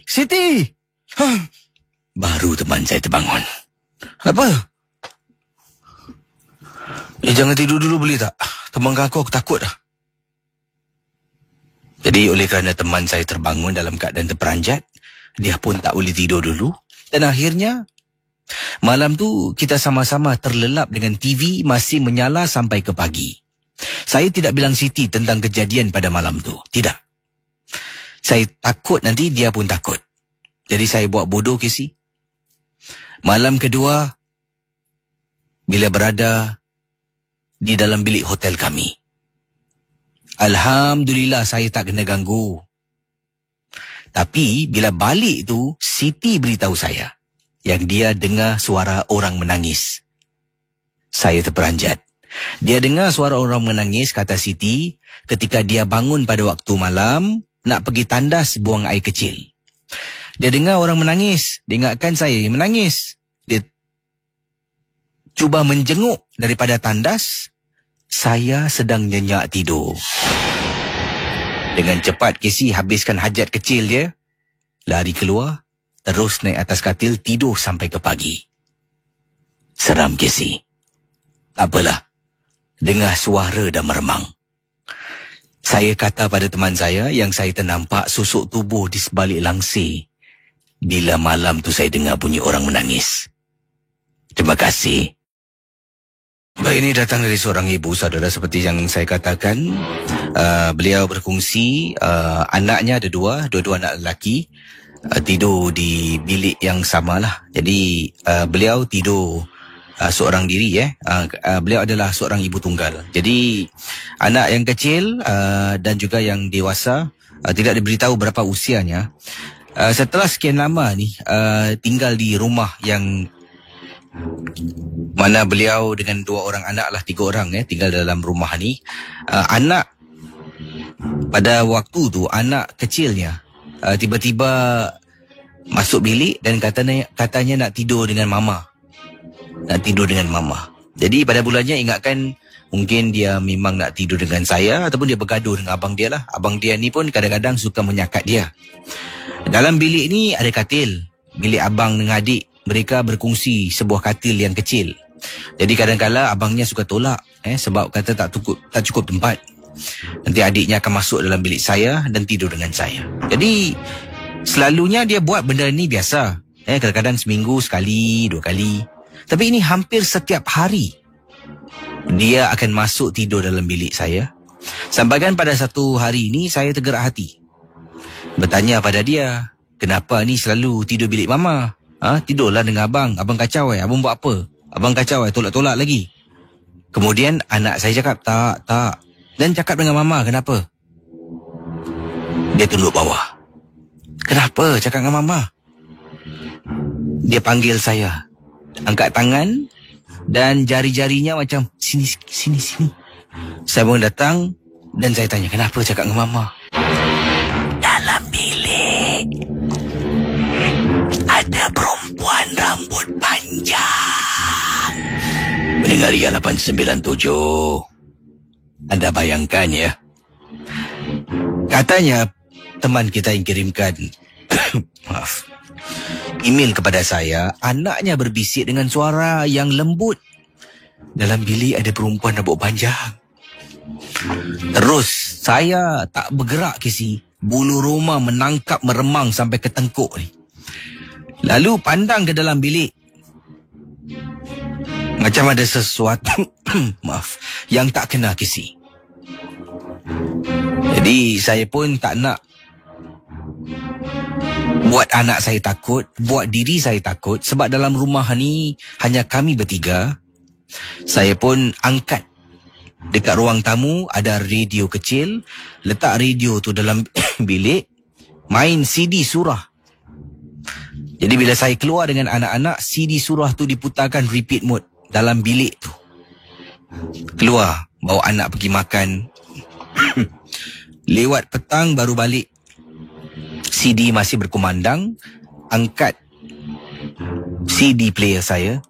Baru teman saya terbangun. Apa? Jangan tidur dulu boleh tak? Temankan aku takut dah. Jadi oleh kerana teman saya terbangun dalam keadaan terperanjat, dia pun tak boleh tidur dulu. Dan akhirnya, malam tu kita sama-sama terlelap dengan TV masih menyala sampai ke pagi. Saya tidak bilang Siti tentang kejadian pada malam tu. Tidak. Saya takut nanti dia pun takut. Jadi saya buat bodoh, Casey. Malam kedua, bila berada di dalam bilik hotel kami, alhamdulillah saya tak kena ganggu. Tapi bila balik tu, Siti beritahu saya yang dia dengar suara orang menangis. Saya terperanjat. Dia dengar suara orang menangis, kata Siti, ketika dia bangun pada waktu malam nak pergi tandas buang air kecil. Dia dengar orang menangis. Dia ingatkan saya yang menangis. Dia cuba menjenguk daripada tandas. Saya sedang nyenyak tidur. Dengan cepat Casey habiskan hajat kecil dia. Lari keluar. Terus naik atas katil tidur sampai ke pagi. Seram, Casey. Tak apalah. Dengar suara dah meremang. Saya kata pada teman saya yang saya ternampak susuk tubuh di sebalik langsir bila malam tu saya dengar bunyi orang menangis. Terima kasih. Baik, ini datang dari seorang ibu, saudara, seperti yang saya katakan. Beliau berkongsi anaknya ada dua anak lelaki, tidur di bilik yang samalah. Jadi beliau tidur seorang diri. Beliau adalah seorang ibu tunggal. Jadi anak yang kecil dan juga yang dewasa tidak diberitahu berapa usianya. Setelah sekian lama ni tinggal di rumah yang mana beliau dengan 2 orang anak lah, 3 orang tinggal dalam rumah ni. Anak pada waktu tu, anak kecilnya tiba-tiba masuk bilik dan katanya nak tidur dengan mama. Jadi pada bulannya ingatkan mungkin dia memang nak tidur dengan saya ataupun dia bergaduh dengan abang dia lah. Abang dia ni pun kadang-kadang suka menyakat dia. Dalam bilik ni ada katil. Bilik abang dengan adik, mereka berkongsi sebuah katil yang kecil. Jadi kadang-kadang abangnya suka tolak sebab kata tak cukup tempat. Nanti adiknya akan masuk dalam bilik saya dan tidur dengan saya. Jadi selalunya dia buat benda ni biasa. Kadang-kadang seminggu sekali, 2 kali. Tapi ini hampir setiap hari dia akan masuk tidur dalam bilik saya. Sampaikan pada satu hari ini saya tergerak hati. Bertanya pada dia, kenapa ni selalu tidur bilik mama? Tidurlah dengan abang. Abang kacau Abang buat apa? Abang kacau tolak-tolak lagi. Kemudian anak saya cakap, tak. Dan cakap dengan mama, kenapa? Dia tunduk bawah. Kenapa cakap dengan mama? Dia panggil saya. Angkat tangan dan jari-jarinya macam sini. Saya pun datang dan saya tanya, kenapa cakap dengan mama? Dalam bilik ada perempuan rambut panjang. Mendengar Ria 897. Anda bayangkan ya. Katanya teman kita yang kirimkan maaf, email kepada saya, anaknya berbisik dengan suara yang lembut. Dalam bilik ada perempuan rambut panjang. Terus saya tak bergerak bulu roma menangkap meremang sampai ke tengkuk ni. Lalu pandang ke dalam bilik. Macam ada sesuatu maaf, yang tak kena Jadi saya pun tak nak buat anak saya takut, buat diri saya takut. Sebab dalam rumah ni hanya kami bertiga. Saya pun angkat. Dekat ruang tamu ada radio kecil. Letak radio tu dalam bilik. Main CD surah. Jadi bila saya keluar dengan anak-anak, CD surah tu diputarkan repeat mode dalam bilik tu. Keluar, bawa anak pergi makan. Lewat petang baru balik. CD masih berkumandang. Angkat CD player saya.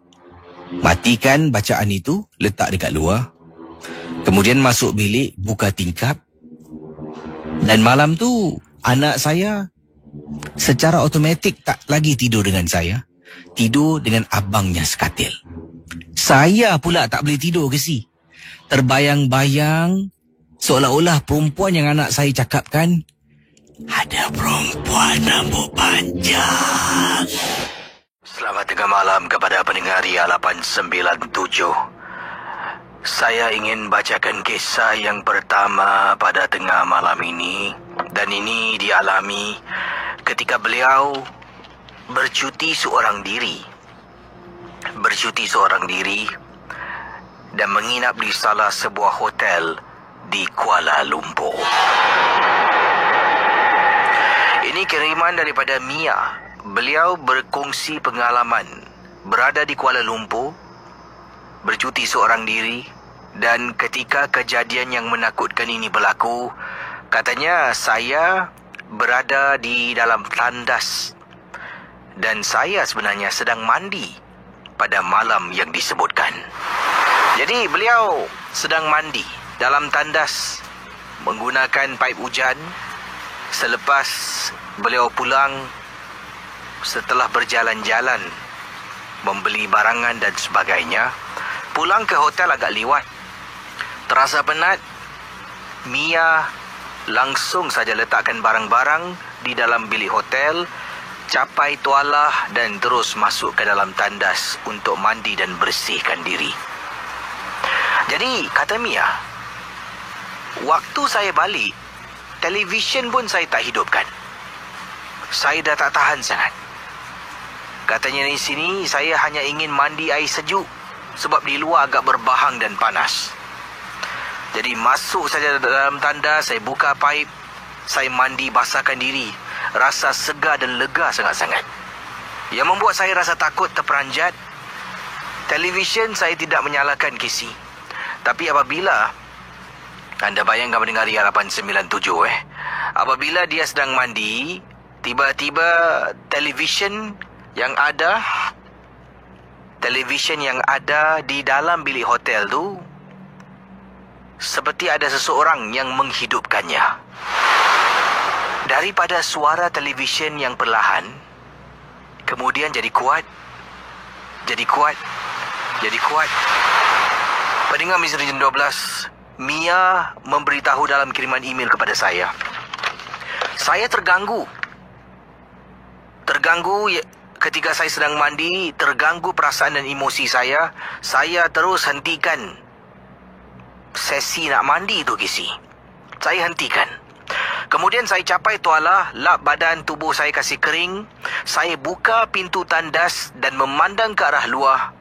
Matikan bacaan itu, letak dekat luar. Kemudian masuk bilik, buka tingkap. Dan malam tu, anak saya secara automatik tak lagi tidur dengan saya. Tidur dengan abangnya sekatil. Saya pula tak boleh tidur terbayang-bayang seolah-olah perempuan yang anak saya cakapkan, ada perempuan rambut panjang. Selamat tengah malam kepada pendengar Ria 897. Saya ingin bacakan kisah yang pertama pada tengah malam ini. Dan ini dialami ketika beliau bercuti seorang diri. Dan menginap di salah sebuah hotel di Kuala Lumpur. Ini kiriman daripada Mia. Beliau berkongsi pengalaman berada di Kuala Lumpur, bercuti seorang diri, dan ketika kejadian yang menakutkan ini berlaku, katanya saya berada di dalam tandas dan saya sebenarnya sedang mandi pada malam yang disebutkan. Jadi beliau sedang mandi dalam tandas menggunakan paip hujan. Selepas beliau pulang setelah berjalan-jalan membeli barangan dan sebagainya, pulang ke hotel agak liwat. Terasa penat, Mia langsung saja letakkan barang-barang di dalam bilik hotel, capai tualah dan terus masuk ke dalam tandas untuk mandi dan bersihkan diri. Jadi, kata Mia, waktu saya balik, televisyen pun saya tak hidupkan. Saya dah tak tahan sangat. Katanya di sini, saya hanya ingin mandi air sejuk sebab di luar agak berbahang dan panas. Jadi masuk saja dalam tandas, saya buka paip, saya mandi basahkan diri. Rasa segar dan lega sangat-sangat. Yang membuat saya rasa takut terperanjat, televisyen saya tidak menyalakan Casey. Tapi apabila anda bayangkan mendengar Ria 897 apabila dia sedang mandi, tiba-tiba televisyen yang ada di dalam bilik hotel tu seperti ada seseorang yang menghidupkannya. Daripada suara televisyen yang perlahan, kemudian jadi kuat. Pendengar Misteri Jam 12, Mia memberitahu dalam kiriman email kepada saya. Saya terganggu ketika saya sedang mandi, terganggu perasaan dan emosi saya. Saya terus hentikan sesi nak mandi tu, Kisi. Saya hentikan. Kemudian saya capai tualah, lap badan tubuh saya kasih kering. Saya buka pintu tandas dan memandang ke arah luar,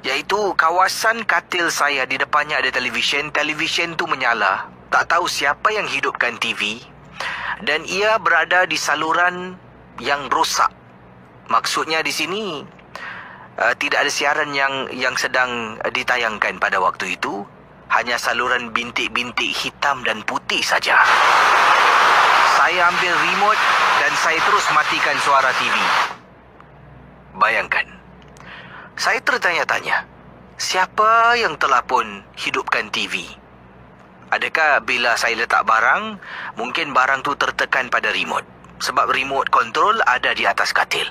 iaitu kawasan katil saya. Di depannya ada televisyen. Televisyen tu menyala. Tak tahu siapa yang hidupkan TV. Dan ia berada di saluran yang rosak. Maksudnya di sini tidak ada siaran yang sedang ditayangkan pada waktu itu. Hanya saluran bintik-bintik hitam dan putih saja. Saya ambil remote dan saya terus matikan suara TV. Bayangkan, saya tertanya-tanya, siapa yang telah pun hidupkan TV? Adakah bila saya letak barang, mungkin barang tu tertekan pada remote? Sebab remote control ada di atas katil.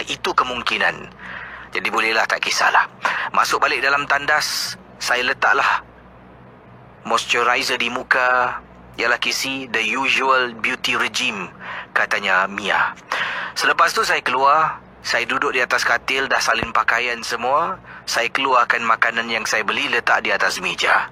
Itu kemungkinan. Jadi bolehlah, tak kisahlah. Masuk balik dalam tandas, saya letaklah moisturizer di muka. Ialah Casey, the usual beauty regime, katanya Mia. Selepas tu saya keluar. Saya duduk di atas katil, dah salin pakaian semua. Saya keluarkan makanan yang saya beli, letak di atas meja.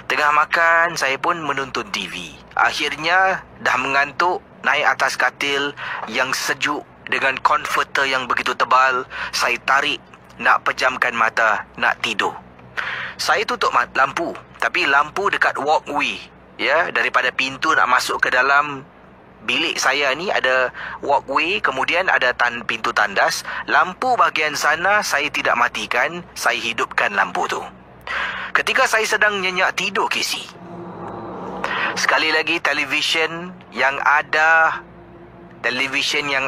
Tengah makan, saya pun menonton TV. Akhirnya dah mengantuk, naik atas katil yang sejuk dengan comforter yang begitu tebal. Saya tarik, nak pejamkan mata, nak tidur. Saya tutup lampu, tapi lampu dekat walkway, daripada pintu nak masuk ke dalam bilik saya ni ada walkway, kemudian ada pintu tandas. Lampu bahagian sana saya tidak matikan, saya hidupkan lampu tu. Ketika saya sedang nyenyak tidur, Casey, sekali lagi televisyen yang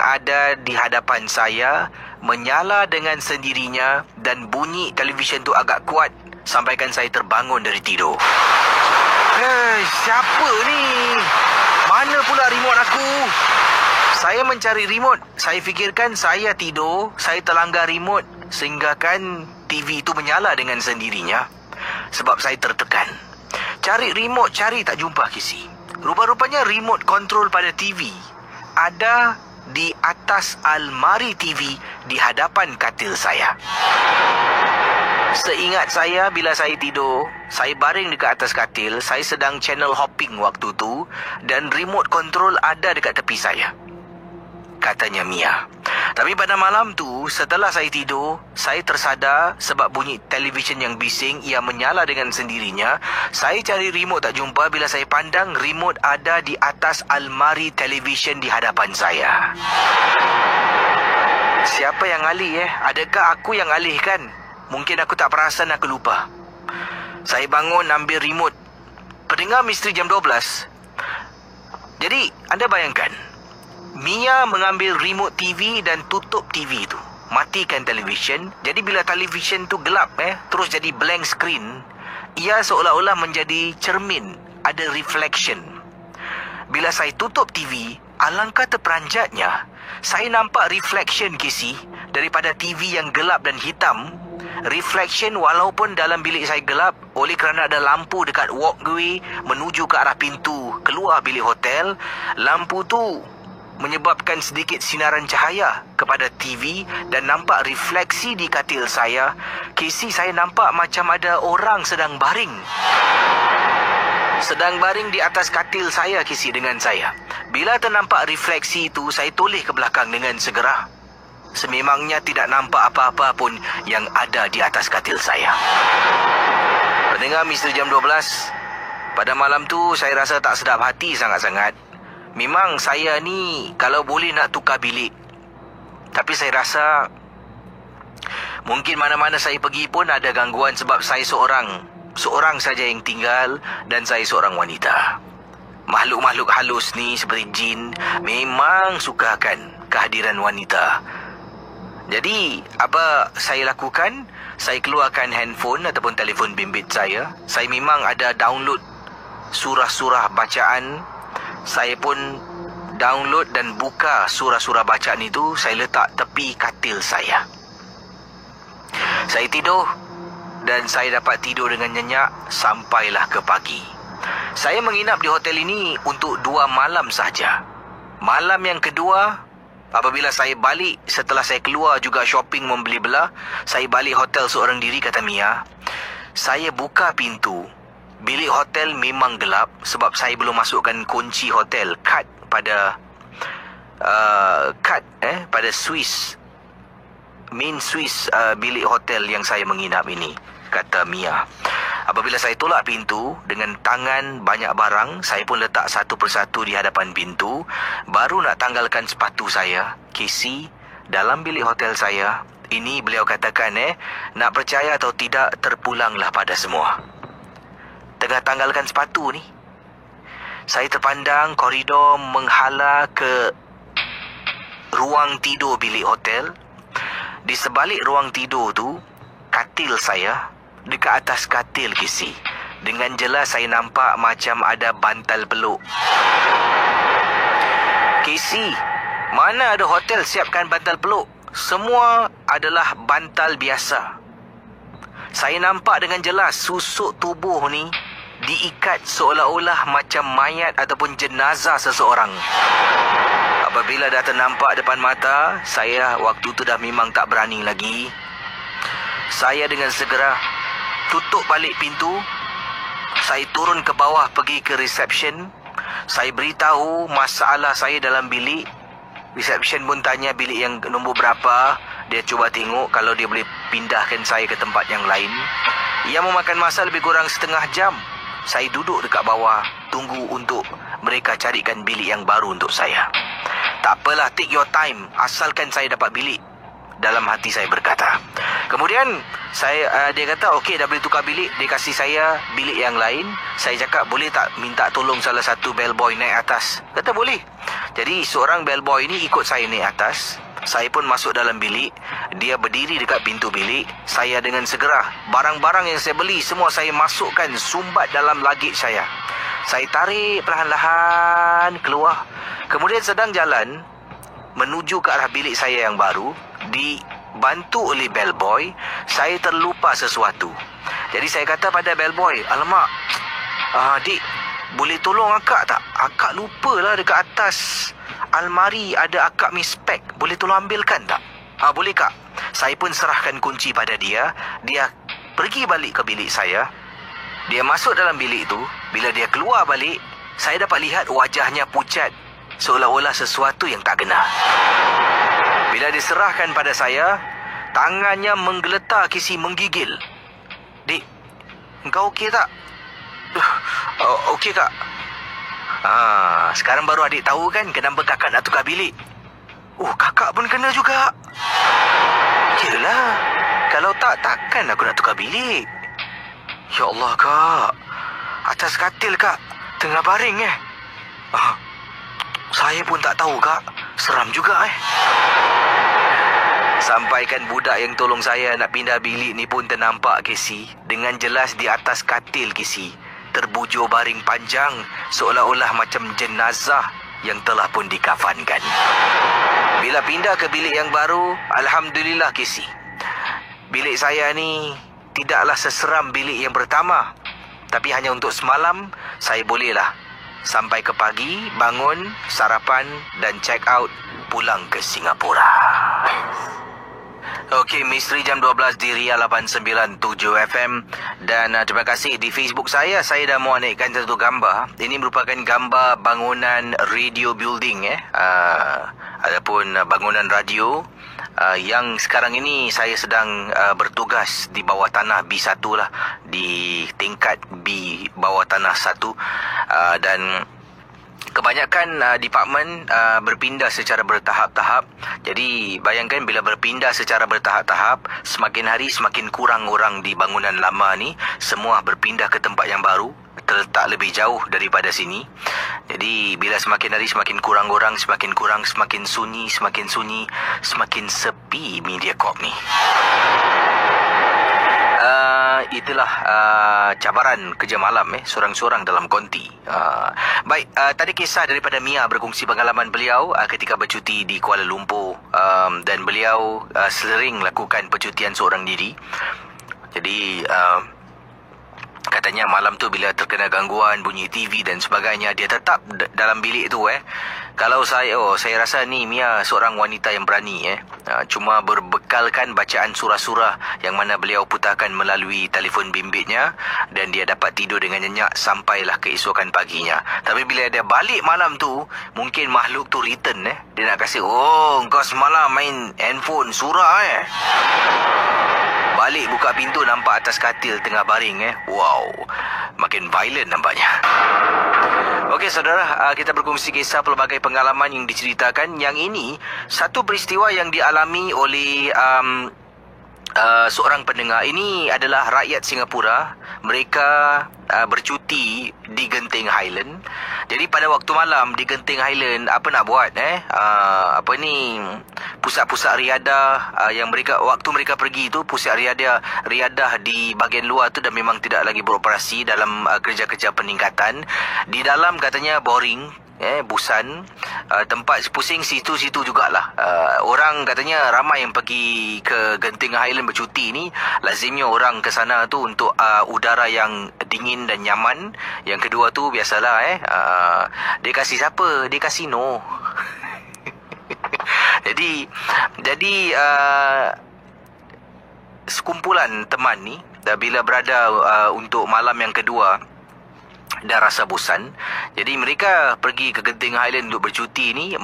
ada di hadapan saya menyala dengan sendirinya dan bunyi televisyen tu agak kuat sampaikan saya terbangun dari tidur. Siapa ni? Mana pula remote aku? Saya mencari remote. Saya fikirkan saya tidur, saya terlanggar remote sehinggakan TV itu menyala dengan sendirinya. Sebab saya tertekan. Cari remote, cari tak jumpa, Casey. Rupa-rupanya remote control pada TV ada di atas almari TV di hadapan katil saya. Seingat saya, bila saya tidur, saya baring dekat atas katil. Saya sedang channel hopping waktu tu dan remote control ada dekat tepi saya, katanya Mia. Tapi pada malam tu, setelah saya tidur, saya tersadar sebab bunyi televisyen yang bising, ia menyala dengan sendirinya. Saya cari remote tak jumpa. Bila saya pandang, remote ada di atas almari televisyen di hadapan saya. Siapa yang alih? Adakah aku yang alihkan? Mungkin aku tak perasan, aku lupa. Saya bangun, ambil remote. Pendengar Misteri Jam 12. Jadi, anda bayangkan, Mia mengambil remote TV dan tutup TV tu. Matikan televisyen. Jadi bila televisyen tu gelap, terus jadi blank screen, ia seolah-olah menjadi cermin. Ada reflection. Bila saya tutup TV, alangkah terperanjatnya, saya nampak reflection, Casey, daripada TV yang gelap dan hitam. reflection walaupun dalam bilik saya gelap, oleh kerana ada lampu dekat walkway menuju ke arah pintu keluar bilik hotel, lampu tu menyebabkan sedikit sinaran cahaya kepada TV dan nampak refleksi di katil saya. Casey, saya nampak macam ada orang sedang baring di atas katil saya, Casey, dengan saya. Bila ternampak refleksi itu, saya toleh ke belakang dengan segera. Sememangnya tidak nampak apa-apa pun yang ada di atas katil saya. Pendengar Misteri Jam 12, pada malam tu saya rasa tak sedap hati sangat-sangat. Memang saya ni kalau boleh nak tukar bilik. Tapi saya rasa mungkin mana-mana saya pergi pun ada gangguan sebab saya seorang saja yang tinggal dan saya seorang wanita. Makhluk-makhluk halus ni seperti jin memang sukakan kehadiran wanita. Jadi, apa saya lakukan? Saya keluarkan handphone ataupun telefon bimbit saya. Saya memang ada download surah-surah bacaan. Saya pun download dan buka surah-surah bacaan itu. Saya letak tepi katil saya. Saya tidur dan saya dapat tidur dengan nyenyak sampailah ke pagi. Saya menginap di hotel ini untuk 2 malam saja. Malam yang kedua, apabila saya balik setelah saya keluar juga shopping membeli belah, saya balik hotel seorang diri, kata Mia. Saya buka pintu. Bilik hotel memang gelap sebab saya belum masukkan kunci hotel, kad pada pada Swiss, main Swiss bilik hotel yang saya menginap ini, kata Mia. Apabila saya tolak pintu dengan tangan banyak barang, saya pun letak satu persatu di hadapan pintu. Baru nak tanggalkan sepatu saya, Casey, dalam bilik hotel saya. Ini beliau katakan, nak percaya atau tidak, terpulanglah pada semua. Tengah tanggalkan sepatu ni, saya terpandang koridor menghala ke ruang tidur bilik hotel. Di sebalik ruang tidur tu, katil saya. Dekat atas katil, Casey, dengan jelas saya nampak macam ada bantal peluk. Casey, mana ada hotel siapkan bantal peluk? Semua adalah bantal biasa. Saya nampak dengan jelas susuk tubuh ni diikat seolah-olah macam mayat ataupun jenazah seseorang. Apabila dah ternampak depan mata, saya waktu tu dah memang tak berani lagi. Saya dengan segera tutup balik pintu. Saya turun ke bawah pergi ke reception. Saya beritahu masalah saya dalam bilik. Reception pun tanya bilik yang nombor berapa. Dia cuba tengok kalau dia boleh pindahkan saya ke tempat yang lain. Ia memakan masa lebih kurang setengah jam. Saya duduk dekat bawah, tunggu untuk mereka carikan bilik yang baru untuk saya. Tak apalah, take your time, asalkan saya dapat bilik, dalam hati saya berkata. Kemudian dia kata okey, dah boleh tukar bilik. Dia kasih saya bilik yang lain. Saya cakap boleh tak minta tolong salah satu bellboy naik atas. Kata boleh. Jadi seorang bellboy ni ikut saya naik atas. Saya pun masuk dalam bilik. Dia berdiri dekat pintu bilik. Saya dengan segera, barang-barang yang saya beli semua saya masukkan sumbat dalam luggage saya. Saya tarik perlahan-lahan keluar. Kemudian sedang jalan menuju ke arah bilik saya yang baru, dibantu oleh bellboy, saya terlupa sesuatu. Jadi saya kata pada bellboy, alamak, dik, boleh tolong akak tak? Akak lupalah dekat atas almari ada akak mi spek. Boleh tolong ambilkan tak? Boleh kak. Saya pun serahkan kunci pada dia. Dia pergi balik ke bilik saya. Dia masuk dalam bilik itu. Bila dia keluar balik, saya dapat lihat wajahnya pucat, seolah-olah sesuatu yang tak kena. Bila diserahkan pada saya, tangannya menggeletar, Casey, menggigil. Dik, engkau okey tak? Okey kak. Sekarang baru adik tahu kan kenapa kakak nak tukar bilik. Kakak pun kena juga. Yelah, kalau tak, takkan aku nak tukar bilik. Ya Allah kak, atas katil kak, tengah baring Saya pun tak tahu kak, seram juga Sampaikan budak yang tolong saya nak pindah bilik ni pun ternampak, Casey, dengan jelas di atas katil, Casey, terbujur baring panjang seolah-olah macam jenazah yang telah pun dikafankan. Bila pindah ke bilik yang baru, alhamdulillah, Casey, bilik saya ni tidaklah seseram bilik yang pertama. Tapi hanya untuk semalam, saya bolehlah sampai ke pagi, bangun, sarapan dan check out pulang ke Singapura. Okey, Misteri Jam 12 di Ria 897 FM. Dan terima kasih di Facebook saya dah mau naikkan satu gambar. Ini merupakan gambar bangunan radio building ataupun bangunan radio yang sekarang ini saya sedang bertugas di bawah tanah B1 lah, di tingkat B bawah tanah 1, dan kebanyakan departmen berpindah secara bertahap-tahap. Jadi bayangkan bila berpindah secara bertahap-tahap, semakin hari semakin kurang orang di bangunan lama ni. Semua berpindah ke tempat yang baru, terletak lebih jauh daripada sini. Jadi bila semakin hari semakin kurang orang, semakin kurang, semakin sunyi, semakin sepi Mediacorp ni. Itulah cabaran kerja malam sorang-sorang dalam konti. Baik, tadi kisah daripada Mia berkongsi pengalaman beliau ketika bercuti di Kuala Lumpur, dan beliau sering lakukan percutian seorang diri. Jadi katanya malam tu bila terkena gangguan, bunyi TV dan sebagainya, dia tetap dalam bilik tu. Kalau saya rasa ni Mia seorang wanita yang berani. Cuma berbekalkan bacaan surah-surah yang mana beliau putarkan melalui telefon bimbitnya, dan dia dapat tidur dengan nyenyak sampailah keesokan paginya. Tapi bila dia balik malam tu, mungkin makhluk tu return. Dia nak kasi, kau semalam main handphone surah Balik buka pintu nampak atas katil tengah baring. Wow, makin violent nampaknya. Okey saudara, kita berkongsi kisah pelbagai pengalaman yang diceritakan. Yang ini satu peristiwa yang dialami oleh seorang pendengar. Ini adalah rakyat Singapura. Mereka bercuti di Genting Highland. Jadi pada waktu malam di Genting Highland, apa nak buat pusat-pusat riadah yang waktu mereka pergi tu, pusat riadah di bahagian luar tu dah memang tidak lagi beroperasi dalam kerja-kerja peningkatan. Di dalam katanya boring, busan, tempat pusing situ-situ jugalah. Orang katanya ramai yang pergi ke Genting Highland bercuti ni, lazimnya orang ke sana tu untuk udara yang dingin dan nyaman. Yang kedua tu biasalah dia kasih siapa? Dia kasino. Jadi sekumpulan teman ni bila berada untuk malam yang kedua dah rasa bosan. Jadi mereka pergi ke Genting Highland untuk bercuti ni,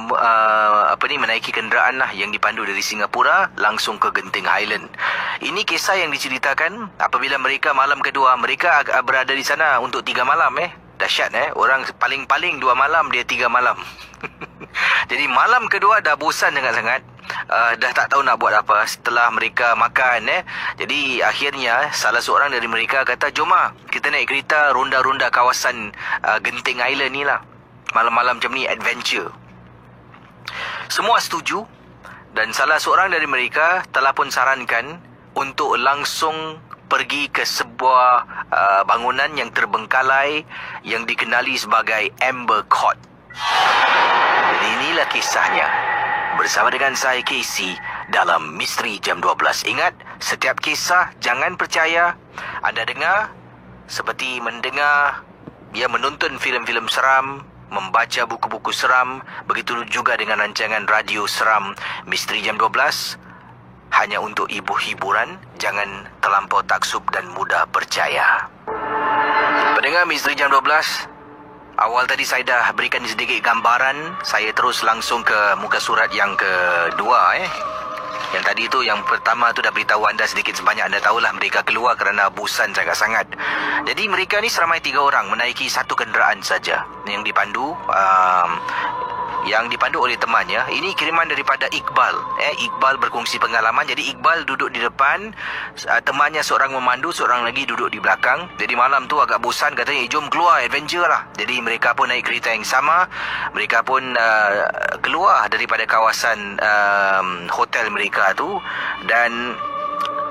menaiki kenderaan lah yang dipandu dari Singapura langsung ke Genting Highland. Ini kisah yang diceritakan apabila mereka malam kedua, mereka berada di sana untuk 3 malam. Dahsyat. Orang paling-paling 2 malam, dia 3 malam. Jadi malam kedua dah bosan sangat-sangat. Dah tak tahu nak buat apa setelah mereka makan. Jadi akhirnya salah seorang dari mereka kata, jom kita naik kereta ronda-ronda kawasan Genting Island ni lah. Malam-malam macam ni, adventure. Semua setuju. Dan salah seorang dari mereka telah pun sarankan untuk langsung pergi ke sebuah bangunan yang terbengkalai yang dikenali sebagai Amber Court. Jadi inilah kisahnya bersama dengan saya Casey dalam Misteri Jam 12. Ingat, setiap kisah jangan percaya. Anda dengar seperti menonton filem-filem seram, membaca buku-buku seram. Begitu juga dengan rancangan radio seram Misteri Jam 12. Hanya untuk hiburan, jangan terlampau taksub dan mudah percaya. Pendengar Misteri Jam 12, awal tadi saya dah berikan sedikit gambaran. Saya terus langsung ke muka surat yang kedua. Yang tadi tu, yang pertama tu dah beritahu anda sedikit sebanyak. Anda tahulah mereka keluar kerana bosan sangat-sangat. Jadi mereka ni seramai 3 orang menaiki satu kenderaan saja yang dipandu oleh temannya. Ini kiriman daripada Iqbal. Iqbal berkongsi pengalaman. Jadi Iqbal duduk di depan, temannya seorang memandu, seorang lagi duduk di belakang. Jadi malam tu agak bosan, katanya jom keluar adventure lah. Jadi mereka pun naik kereta yang sama. Mereka pun keluar daripada kawasan hotel mereka tu. Dan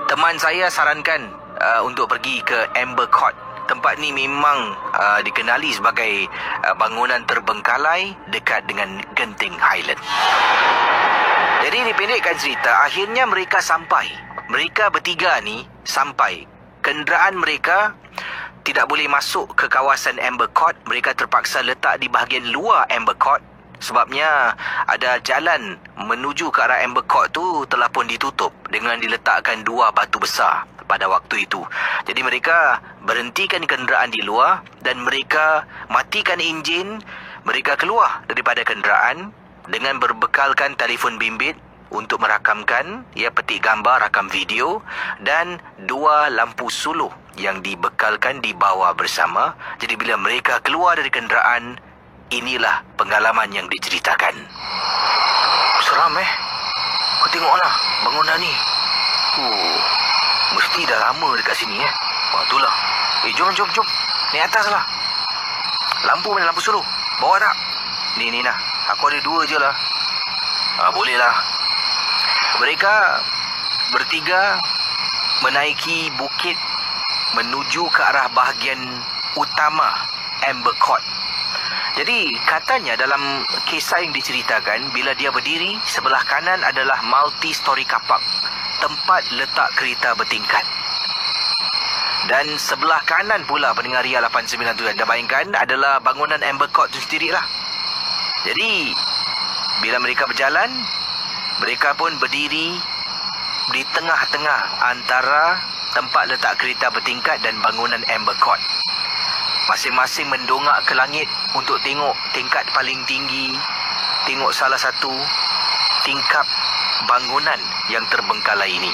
teman saya sarankan untuk pergi ke Amber Court. Tempat ni memang dikenali sebagai bangunan terbengkalai dekat dengan Genting Highland. Jadi dipendekkan cerita, akhirnya mereka sampai. mereka bertiga ni sampai. Kenderaan mereka tidak boleh masuk ke kawasan Amber Court. Mereka terpaksa letak di bahagian luar Amber Court. Sebabnya ada jalan menuju ke arah Amber Court tu telah pun ditutup dengan diletakkan 2 batu besar pada waktu itu. Jadi mereka berhentikan kenderaan di luar dan mereka matikan enjin. Mereka keluar daripada kenderaan dengan berbekalkan telefon bimbit untuk merakamkan, petik gambar, rakam video dan 2 lampu suluh yang dibekalkan dibawa bersama. Jadi bila mereka keluar dari kenderaan, inilah pengalaman yang diceritakan. Seram Kau tengoklah bangunan ni. Mesti dah lama dekat sini itulah. Jom. Naik atas lah. Lampu mana lampu suluh? Bawa tak? Ni lah. Aku ada 2 je lah. Boleh lah. Mereka bertiga menaiki bukit menuju ke arah bahagian utama Amber Court. Jadi katanya dalam kisah yang diceritakan, bila dia berdiri, sebelah kanan adalah multi-story car park, tempat letak kereta bertingkat. Dan sebelah kanan pula pendengar Ria 897 anda bayangkan adalah bangunan Amber Court itu sendirilah. Jadi bila mereka berjalan, mereka pun berdiri di tengah-tengah antara tempat letak kereta bertingkat dan bangunan Amber Court. Masing-masing mendongak ke langit untuk tengok tingkat paling tinggi, tengok salah satu tingkap bangunan yang terbengkalai ini.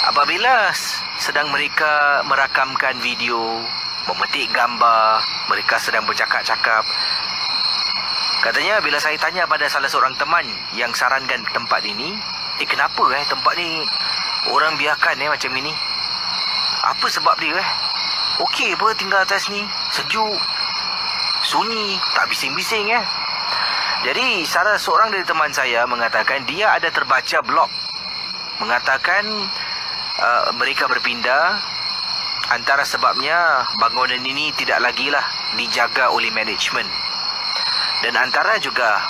Apabila sedang mereka merakamkan video, memetik gambar, mereka sedang bercakap-cakap. Katanya bila saya tanya pada salah seorang teman yang sarankan tempat ini, kenapa tempat ni orang biarkan macam ini? Apa sebab dia Okey apa tinggal atas ni? Sejuk, sunyi, tak bising-bising Jadi salah seorang dari teman saya mengatakan dia ada terbaca blog mengatakan mereka berpindah antara sebabnya bangunan ini tidak lagi lah dijaga oleh management. Dan antara juga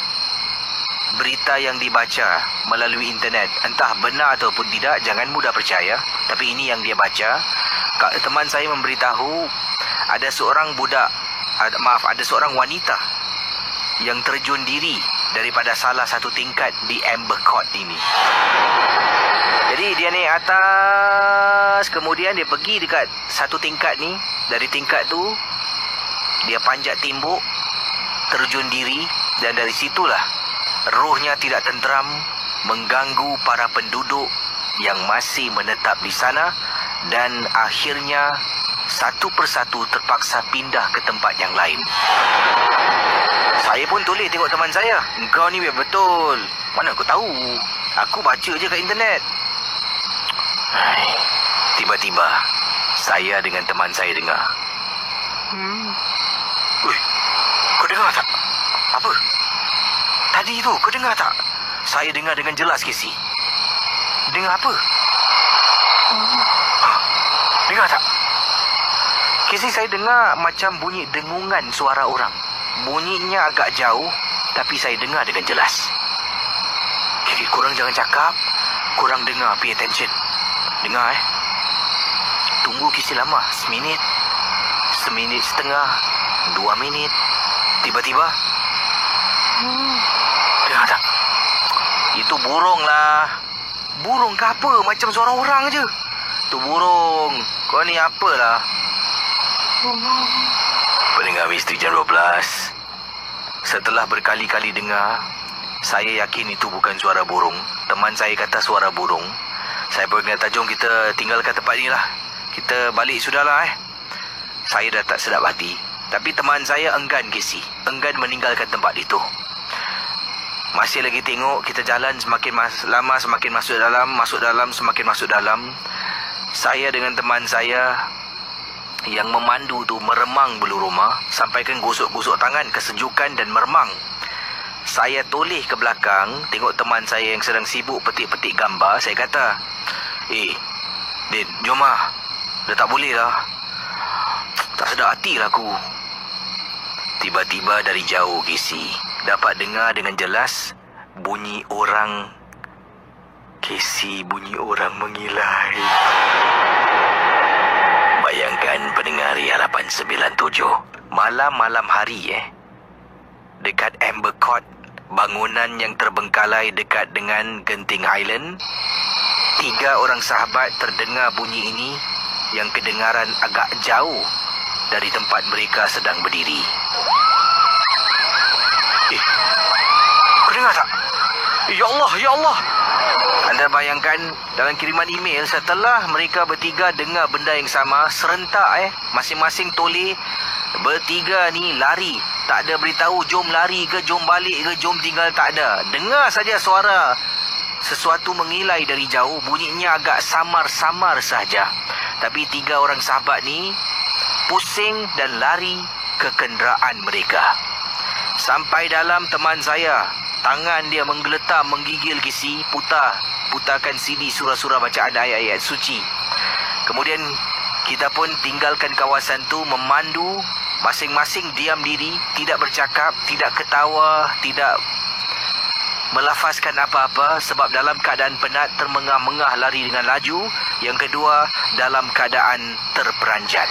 berita yang dibaca melalui internet, entah benar ataupun tidak, jangan mudah percaya. Tapi ini yang dia baca. Teman saya memberitahu ada seorang ada seorang wanita yang terjun diri daripada salah satu tingkat di Amber Court ini. Jadi dia naik atas, kemudian dia pergi dekat satu tingkat ni. Dari tingkat tu dia panjat timbuk, terjun diri, dan dari situlah rohnya tidak tenteram, mengganggu para penduduk yang masih menetap di sana, dan akhirnya satu persatu terpaksa pindah ke tempat yang lain. Saya pun toleh tengok teman saya. Engkau ni betul. Mana aku tahu? Aku baca je kat internet. Tiba-tiba saya dengan teman saya dengar. Kau dengar tak? Apa? Tadi tu kau dengar tak? Saya dengar dengan jelas, Casey. Dengar apa? Dengar tak? Casey, saya dengar macam bunyi dengungan suara orang. Bunyinya agak jauh, tapi saya dengar dengan jelas. Okay, korang jangan cakap. Korang dengar, pay attention. Dengar Tunggu Casey lama. Seminit setengah, 2 minit. Tiba-tiba dengar tak? Itu burung lah. Burung ke apa? Macam suara orang je. Tu burung. Kau ni apalah? Pendengar Misteri Jam 12, setelah berkali-kali dengar, saya yakin itu bukan suara burung. Teman saya kata suara burung. Saya pun kata, jom kita tinggalkan tempat ni lah. Kita balik sudahlah Saya dah tak sedap hati. Tapi teman saya enggan, Casey. Enggan meninggalkan tempat itu. Masih lagi tengok, kita jalan semakin lama semakin masuk dalam, semakin masuk dalam. Saya dengan teman saya yang memandu tu meremang bulu rumah, sampaikan gosok-gosok tangan kesejukan dan meremang. Saya toleh ke belakang, tengok teman saya yang sedang sibuk petik-petik gambar. Saya kata, Din, jom lah. Dah tak boleh lah. Tak sedap hati lah aku. Tiba-tiba dari jauh, Casey, dapat dengar dengan jelas bunyi orang Casey bunyi orang mengilai. Bayangkan pendengar Ria 897. Malam-malam hari dekat Amber Court, bangunan yang terbengkalai dekat dengan Genting Highland, 3 orang sahabat terdengar bunyi ini yang kedengaran agak jauh dari tempat mereka sedang berdiri. Kau dengar tak? Ya Allah, ya Allah. Anda bayangkan dalam kiriman email, setelah mereka bertiga dengar benda yang sama, serentak masing-masing toleh, bertiga ni lari. Tak ada beritahu jom lari ke, jom balik ke, jom tinggal, tak ada. Dengar saja suara sesuatu mengilai dari jauh, bunyinya agak samar-samar saja. Tapi 3 orang sahabat ni pusing dan lari ke kenderaan mereka. Sampai dalam, teman saya, tangan dia menggeletar, menggigil Casey, putarkan CD surah-surah bacaan ayat-ayat suci. Kemudian kita pun tinggalkan kawasan tu, memandu, masing-masing diam diri, tidak bercakap, tidak ketawa, tidak melafazkan apa-apa, sebab dalam keadaan penat, termengah-mengah lari dengan laju. Yang kedua, dalam keadaan terperanjat.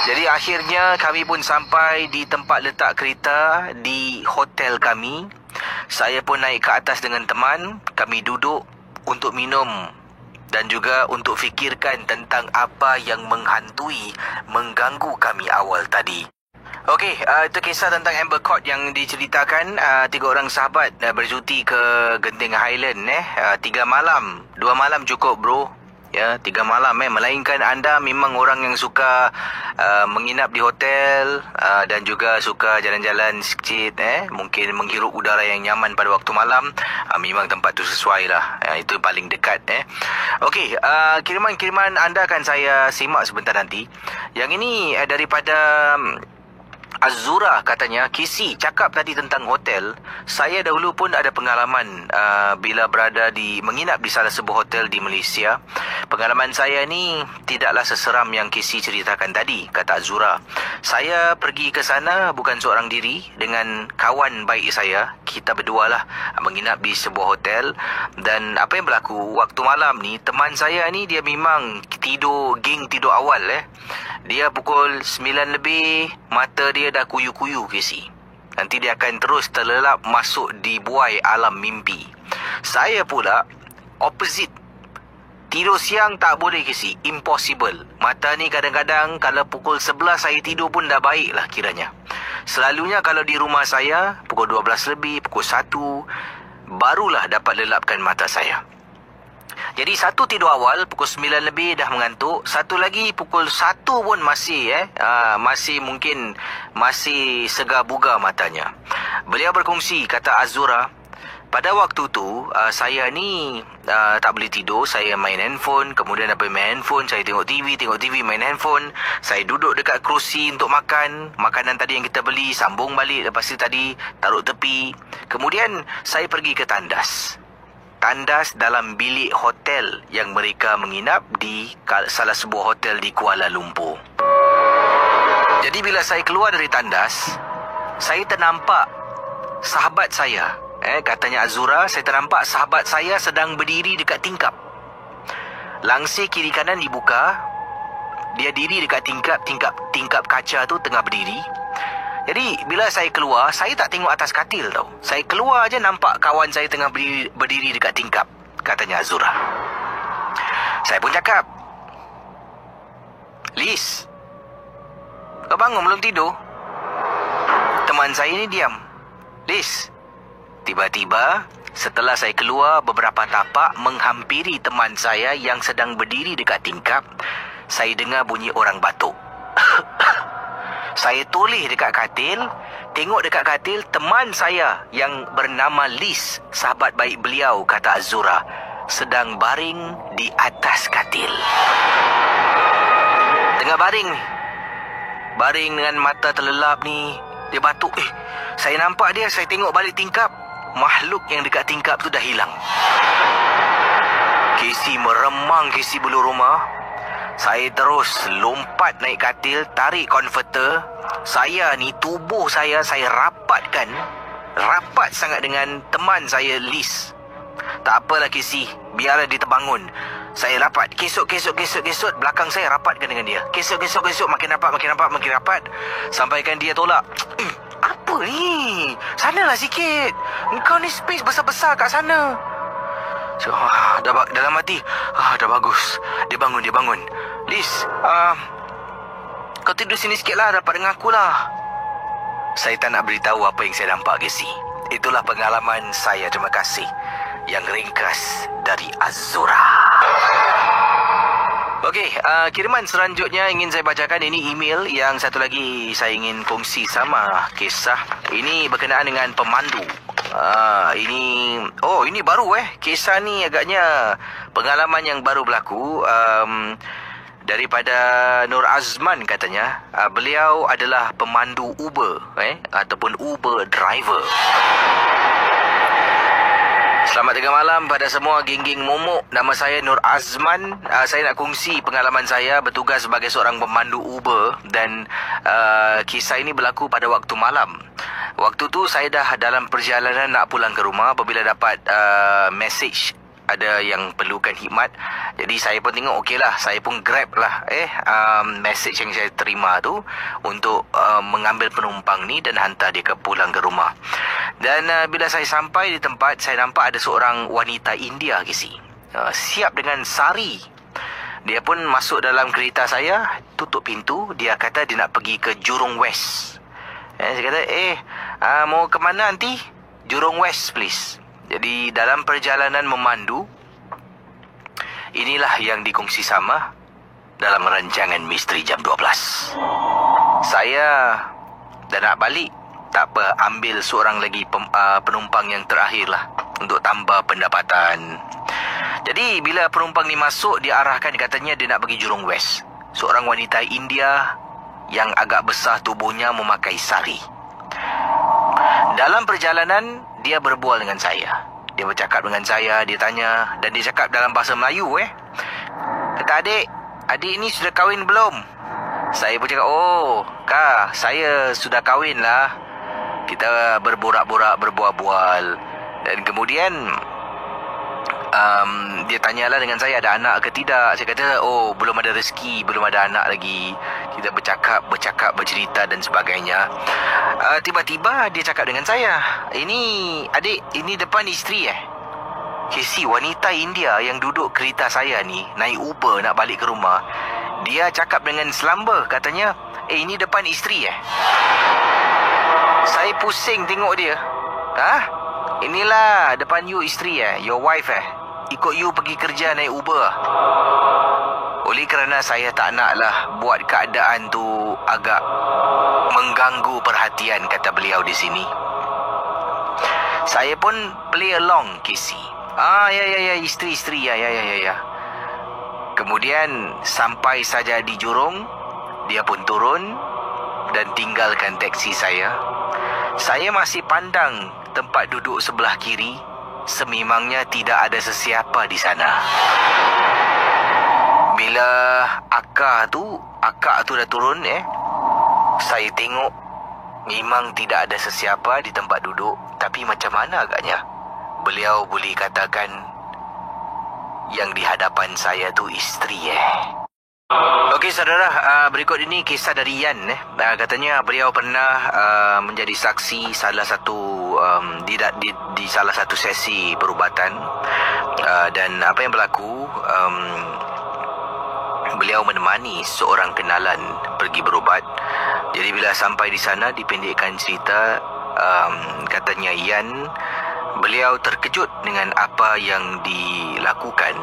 Jadi akhirnya kami pun sampai di tempat letak kereta di hotel kami. Saya pun naik ke atas dengan teman. Kami duduk untuk minum dan juga untuk fikirkan tentang apa yang menghantui, mengganggu kami awal tadi. Okey, itu kisah tentang Amber Court yang diceritakan. 3 orang sahabat bercuti ke Genting Highland 3 malam. 2 malam cukup bro. Ya, 3 malam melainkan anda memang orang yang suka menginap di hotel dan juga suka jalan-jalan sikit, mungkin menghirup udara yang nyaman pada waktu malam, memang tempat tu sesuai lah. Itu paling dekat. Okey, kiriman-kiriman anda akan saya simak sebentar nanti. Yang ini daripada Azura, katanya, Casey cakap tadi tentang hotel. Saya dahulu pun ada pengalaman bila menginap di salah sebuah hotel di Malaysia. Pengalaman saya ni tidaklah seseram yang Casey ceritakan tadi, kata Azura. Saya pergi ke sana bukan seorang diri, dengan kawan baik saya. Kita berdua lah menginap di sebuah hotel. Dan apa yang berlaku waktu malam ni, teman saya ni dia memang geng tidur awal. Dia pukul 9 lebih, mata dia dah kuyu-kuyu, Casey. Nanti dia akan terus terlelap masuk di buai alam mimpi. Saya pula opposite. Tidur siang tak boleh, Casey. Impossible. Mata ni kadang-kadang kalau pukul 11 saya tidur pun dah baik lah kiranya. Selalunya kalau di rumah saya, pukul 12 lebih, pukul 1, barulah dapat lelapkan mata saya. Jadi satu tidur awal, pukul 9 lebih dah mengantuk. Satu lagi pukul 1 pun masih masih segar bugar matanya. Beliau berkongsi, kata Azura, pada waktu tu saya ni tak boleh tidur. Saya main handphone. Kemudian apa main handphone, saya tengok TV, main handphone. Saya duduk dekat kerusi untuk makan. Makanan tadi yang kita beli, sambung balik. Lepas tu tadi taruh tepi. Kemudian saya pergi ke tandas dalam bilik hotel yang mereka menginap di salah sebuah hotel di Kuala Lumpur. Jadi bila saya keluar dari tandas, saya ternampak sahabat saya. Katanya Azura, saya ternampak sahabat saya sedang berdiri dekat tingkap. Langsir kiri kanan dibuka. Dia diri dekat tingkap kaca tu, tengah berdiri. Jadi bila saya keluar, saya tak tengok atas katil tau. Saya keluar aja nampak kawan saya tengah berdiri dekat tingkap, katanya Azura. Saya pun cakap, Liz, kau bangun belum tidur? Teman saya ni diam. Liz. Tiba-tiba setelah saya keluar beberapa tapak menghampiri teman saya yang sedang berdiri dekat tingkap, saya dengar bunyi orang batuk. Saya toleh dekat katil, tengok dekat katil, teman saya yang bernama Liz, sahabat baik beliau, kata Azura, sedang baring di atas katil. Tengah baring dengan mata terlelap ni, dia batuk. Saya nampak dia, saya tengok balik tingkap, makhluk yang dekat tingkap tu dah hilang. Casey meremang, Casey bulu rumah. Saya terus lompat naik katil, tarik konverter. Saya ni, tubuh saya rapatkan. Rapat sangat dengan teman saya Liz. Tak apalah Casey, biarlah dia terbangun. Saya rapat. Kesut. Belakang saya rapatkan dengan dia. Kesut. Makin rapat. Sampaikan dia tolak. Apa ni? Sanalah sikit. Engkau ni space besar-besar kat sana. So, dalam hati. Dah bagus. Dia bangun. Liz, kau tidur sini sikit lah. Dapat dengar aku lah. Saya tak nak beritahu apa yang saya nampak, Casey. Itulah pengalaman saya. Terima kasih. Yang ringkas dari Azura. Okey, kiriman selanjutnya ingin saya bacakan. Ini email. Yang satu lagi saya ingin kongsi sama kisah. Ini berkenaan dengan pemandu. Ini baru Kisah ni agaknya pengalaman yang baru berlaku. Daripada Nur Azman katanya. Beliau adalah pemandu Uber ataupun Uber driver. Selamat tengah malam pada semua geng-geng momok. Nama saya Nur Azman. Saya nak kongsi pengalaman saya bertugas sebagai seorang pemandu Uber. Dan kisah ini berlaku pada waktu malam. Waktu tu saya dah dalam perjalanan nak pulang ke rumah apabila dapat message ada yang perlukan khidmat. Jadi saya pun tengok okeylah, saya pun grab lah message yang saya terima tu untuk mengambil penumpang ni dan hantar dia pulang ke rumah. Dan bila saya sampai di tempat, saya nampak ada seorang wanita India, Casey, siap dengan sari. Dia pun masuk dalam kereta saya, tutup pintu. Dia kata dia nak pergi ke Jurong West. Saya kata, mau ke mana nanti? Jurong West please. Jadi dalam perjalanan memandu, inilah yang dikongsi sama dalam rancangan Misteri Jam 12. Saya dah nak balik. Tak apa, ambil seorang lagi penumpang yang terakhir lah untuk tambah pendapatan. Jadi bila penumpang ni masuk, dia arahkan, katanya dia nak pergi Jurong West. Seorang wanita India yang agak besar tubuhnya memakai sari. Dalam perjalanan, dia berbual dengan saya. Dia bercakap dengan saya, dia tanya, dan dia cakap dalam bahasa Melayu. Kata, adik ni sudah kahwin belum? Saya pun cakap, Kak, saya sudah kahwin lah. Kita berborak-borak, berbual-bual. Dan kemudian dia tanyalah dengan saya ada anak ke tidak. Saya kata, belum ada rezeki, belum ada anak lagi. Kita bercakap, bercerita dan sebagainya. Tiba-tiba dia cakap dengan saya, adik, ini depan isteri Casey, wanita India yang duduk kereta saya ni, naik Uber nak balik ke rumah. Dia cakap dengan selamba, katanya, ini depan isteri Saya pusing tengok dia. Inilah depan you isteri your wife ikut you pergi kerja naik Uber. Oleh kerana saya tak naklah buat keadaan tu agak mengganggu perhatian, kata beliau di sini, saya pun play along, Casey. Ya, isteri, ya. Kemudian sampai saja di Jurong, dia pun turun dan tinggalkan teksi saya. Saya masih pandang tempat duduk sebelah kiri. Sememangnya tidak ada sesiapa di sana. Bila akak tu dah turun saya tengok memang tidak ada sesiapa di tempat duduk. Tapi macam mana agaknya beliau boleh katakan yang di hadapan saya tu isteri Okey saudara, berikut ini kisah dari Yan. Katanya beliau pernah menjadi saksi salah satu di salah satu sesi perubatan. Dan apa yang berlaku, beliau menemani seorang kenalan pergi berubat. Jadi bila sampai di sana, dipendekkan cerita, katanya Yan, beliau terkejut dengan apa yang dilakukan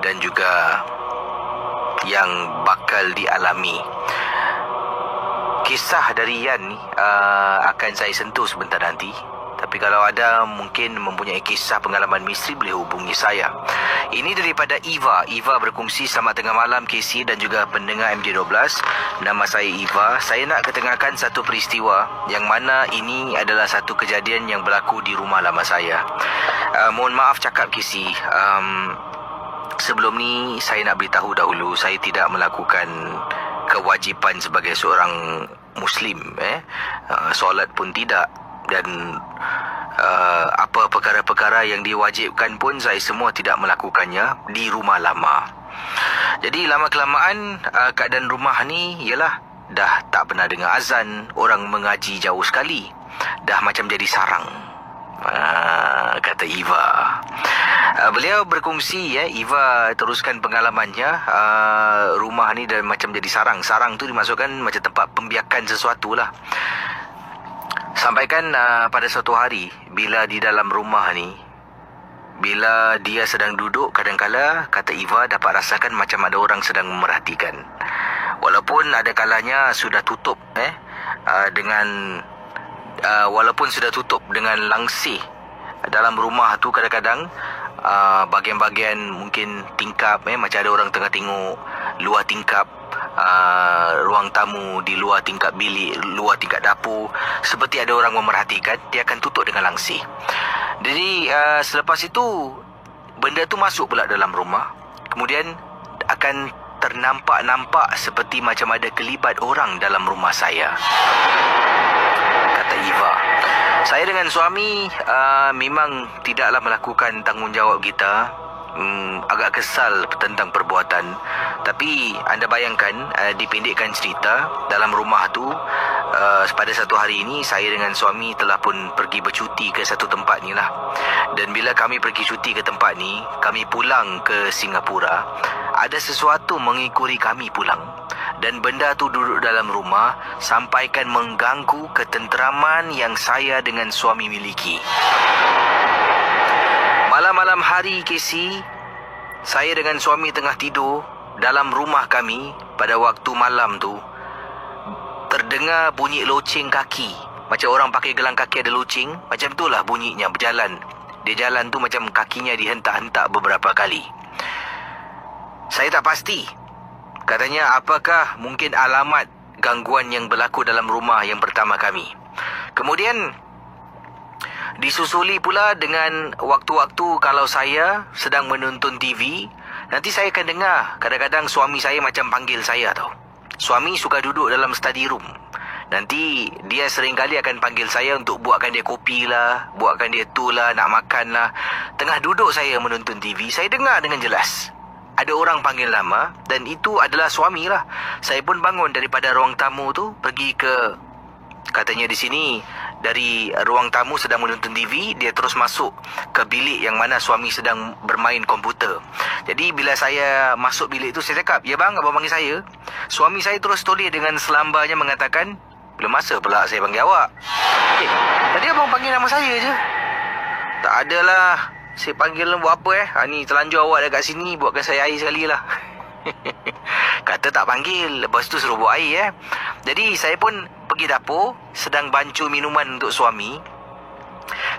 dan juga yang bakal dialami. Kisah dari Yan ni akan saya sentuh sebentar nanti. Tapi kalau ada mungkin mempunyai kisah pengalaman misteri, boleh hubungi saya. Ini daripada Eva. Eva berkongsi, selamat tengah malam Casey dan juga pendengar MJ12. Nama saya Eva. Saya nak ketengahkan satu peristiwa yang mana ini adalah satu kejadian yang berlaku di rumah lama saya. Mohon maaf cakap Casey. Sebelum ni saya nak beritahu dahulu, saya tidak melakukan kewajipan sebagai seorang Muslim. Solat pun tidak. Dan apa perkara-perkara yang diwajibkan pun saya semua tidak melakukannya di rumah lama. Jadi lama-kelamaan keadaan rumah ni ialah dah tak pernah dengar azan, orang mengaji jauh sekali. Dah macam jadi sarang. Kata Eva. Beliau berkongsi, Eva teruskan pengalamannya. Rumah ni dah macam jadi sarang. Sarang tu dimasukkan macam tempat pembiakan sesuatu lah. Sampaikan pada suatu hari, bila di dalam rumah ni, bila dia sedang duduk, kadang-kala kata Eva dapat rasakan macam ada orang sedang memerhatikan. Walaupun ada kalanya sudah tutup walaupun sudah tutup dengan langsir dalam rumah tu, kadang-kadang bahagian-bahagian mungkin tingkap, macam ada orang tengah tengok luar tingkap ruang tamu, di luar tingkap bilik, luar tingkap dapur, seperti ada orang memerhatikan, dia akan tutup dengan langsir. Jadi selepas itu benda tu masuk pula dalam rumah. Kemudian akan ternampak-nampak seperti macam ada kelibat orang dalam rumah saya, kata Eva. Saya dengan suami memang tidaklah melakukan tanggungjawab kita. Agak kesal tentang perbuatan. Tapi anda bayangkan, dipendekkan cerita, dalam rumah tu pada satu hari ini saya dengan suami telah pun pergi bercuti ke satu tempat ni lah. Dan bila kami pergi cuti ke tempat ni, kami pulang ke Singapura, ada sesuatu mengikuti kami pulang. Dan benda tu duduk dalam rumah sampaikan mengganggu ketenteraman yang saya dengan suami miliki. Malam-malam hari, Casey, saya dengan suami tengah tidur dalam rumah kami. Pada waktu malam tu terdengar bunyi loceng kaki. Macam orang pakai gelang kaki ada loceng, macam itulah bunyinya berjalan. Dia jalan tu macam kakinya dihentak-hentak beberapa kali. Saya tak pasti. Katanya apakah mungkin alamat gangguan yang berlaku dalam rumah yang pertama kami. Kemudian disusuli pula dengan waktu-waktu kalau saya sedang menonton TV, nanti saya akan dengar kadang-kadang suami saya macam panggil saya tau. Suami suka duduk dalam study room. Nanti dia seringkali akan panggil saya untuk buatkan dia kopi lah, buatkan dia tu lah, nak makan lah. Tengah duduk saya menonton TV, saya dengar dengan jelas ada orang panggil nama, dan itu adalah suami lah. Saya pun bangun daripada ruang tamu tu, pergi ke, katanya di sini, dari ruang tamu sedang menonton TV, dia terus masuk ke bilik yang mana suami sedang bermain komputer. Jadi bila saya masuk bilik tu, saya cakap, "Ya bang, abang panggil saya." Suami saya terus toleh dengan selambanya mengatakan, "Belum masa pula saya panggil awak." Tadi abang panggil nama saya je. Tak adalah, saya panggil buat apa ni terlanjur awak dekat sini, buatkan saya air sekali lah. Kata tak panggil, lepas tu suruh buat air Jadi saya pun pergi dapur, sedang bancu minuman untuk suami.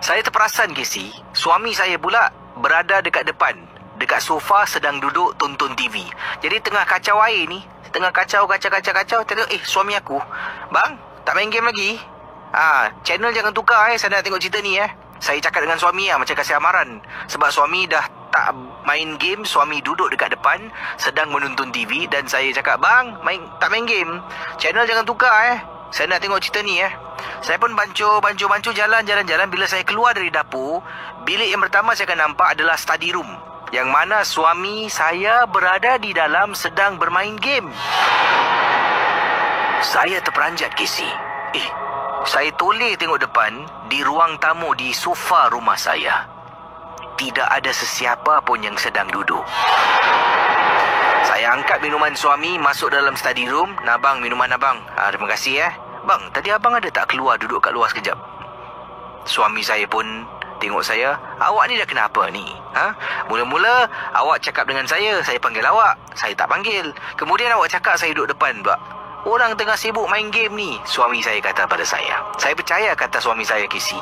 Saya terperasan, Casey, suami saya pula berada dekat depan, dekat sofa sedang duduk tonton TV. Jadi tengah kacau air ni, tengah kacau, tengok, suami aku, "Bang, tak main game lagi? Channel jangan tukar saya nak tengok cerita ni Saya cakap dengan suami macam kasih amaran. Sebab suami dah tak main game, suami duduk dekat depan sedang menonton TV, dan saya cakap, "Bang, tak main game. Channel jangan tukar Saya nak tengok cerita ni Saya pun bancu jalan. Bila saya keluar dari dapur, bilik yang pertama saya akan nampak adalah study room, yang mana suami saya berada di dalam sedang bermain game. Saya terperanjat, Casey. Saya toleh tengok depan, di ruang tamu di sofa rumah saya, tidak ada sesiapa pun yang sedang duduk. Saya angkat minuman suami, masuk dalam study room. "Nah bang, minuman abang." "Terima kasih Bang, tadi abang ada tak keluar duduk kat luar sekejap?" Suami saya pun tengok saya, "Awak ni dah kenapa ni? Mula-mula awak cakap dengan saya panggil awak. Saya tak panggil. Kemudian awak cakap saya duduk depan pula. Orang tengah sibuk main game ni," suami saya kata pada saya. Saya percaya kata suami saya, Casey.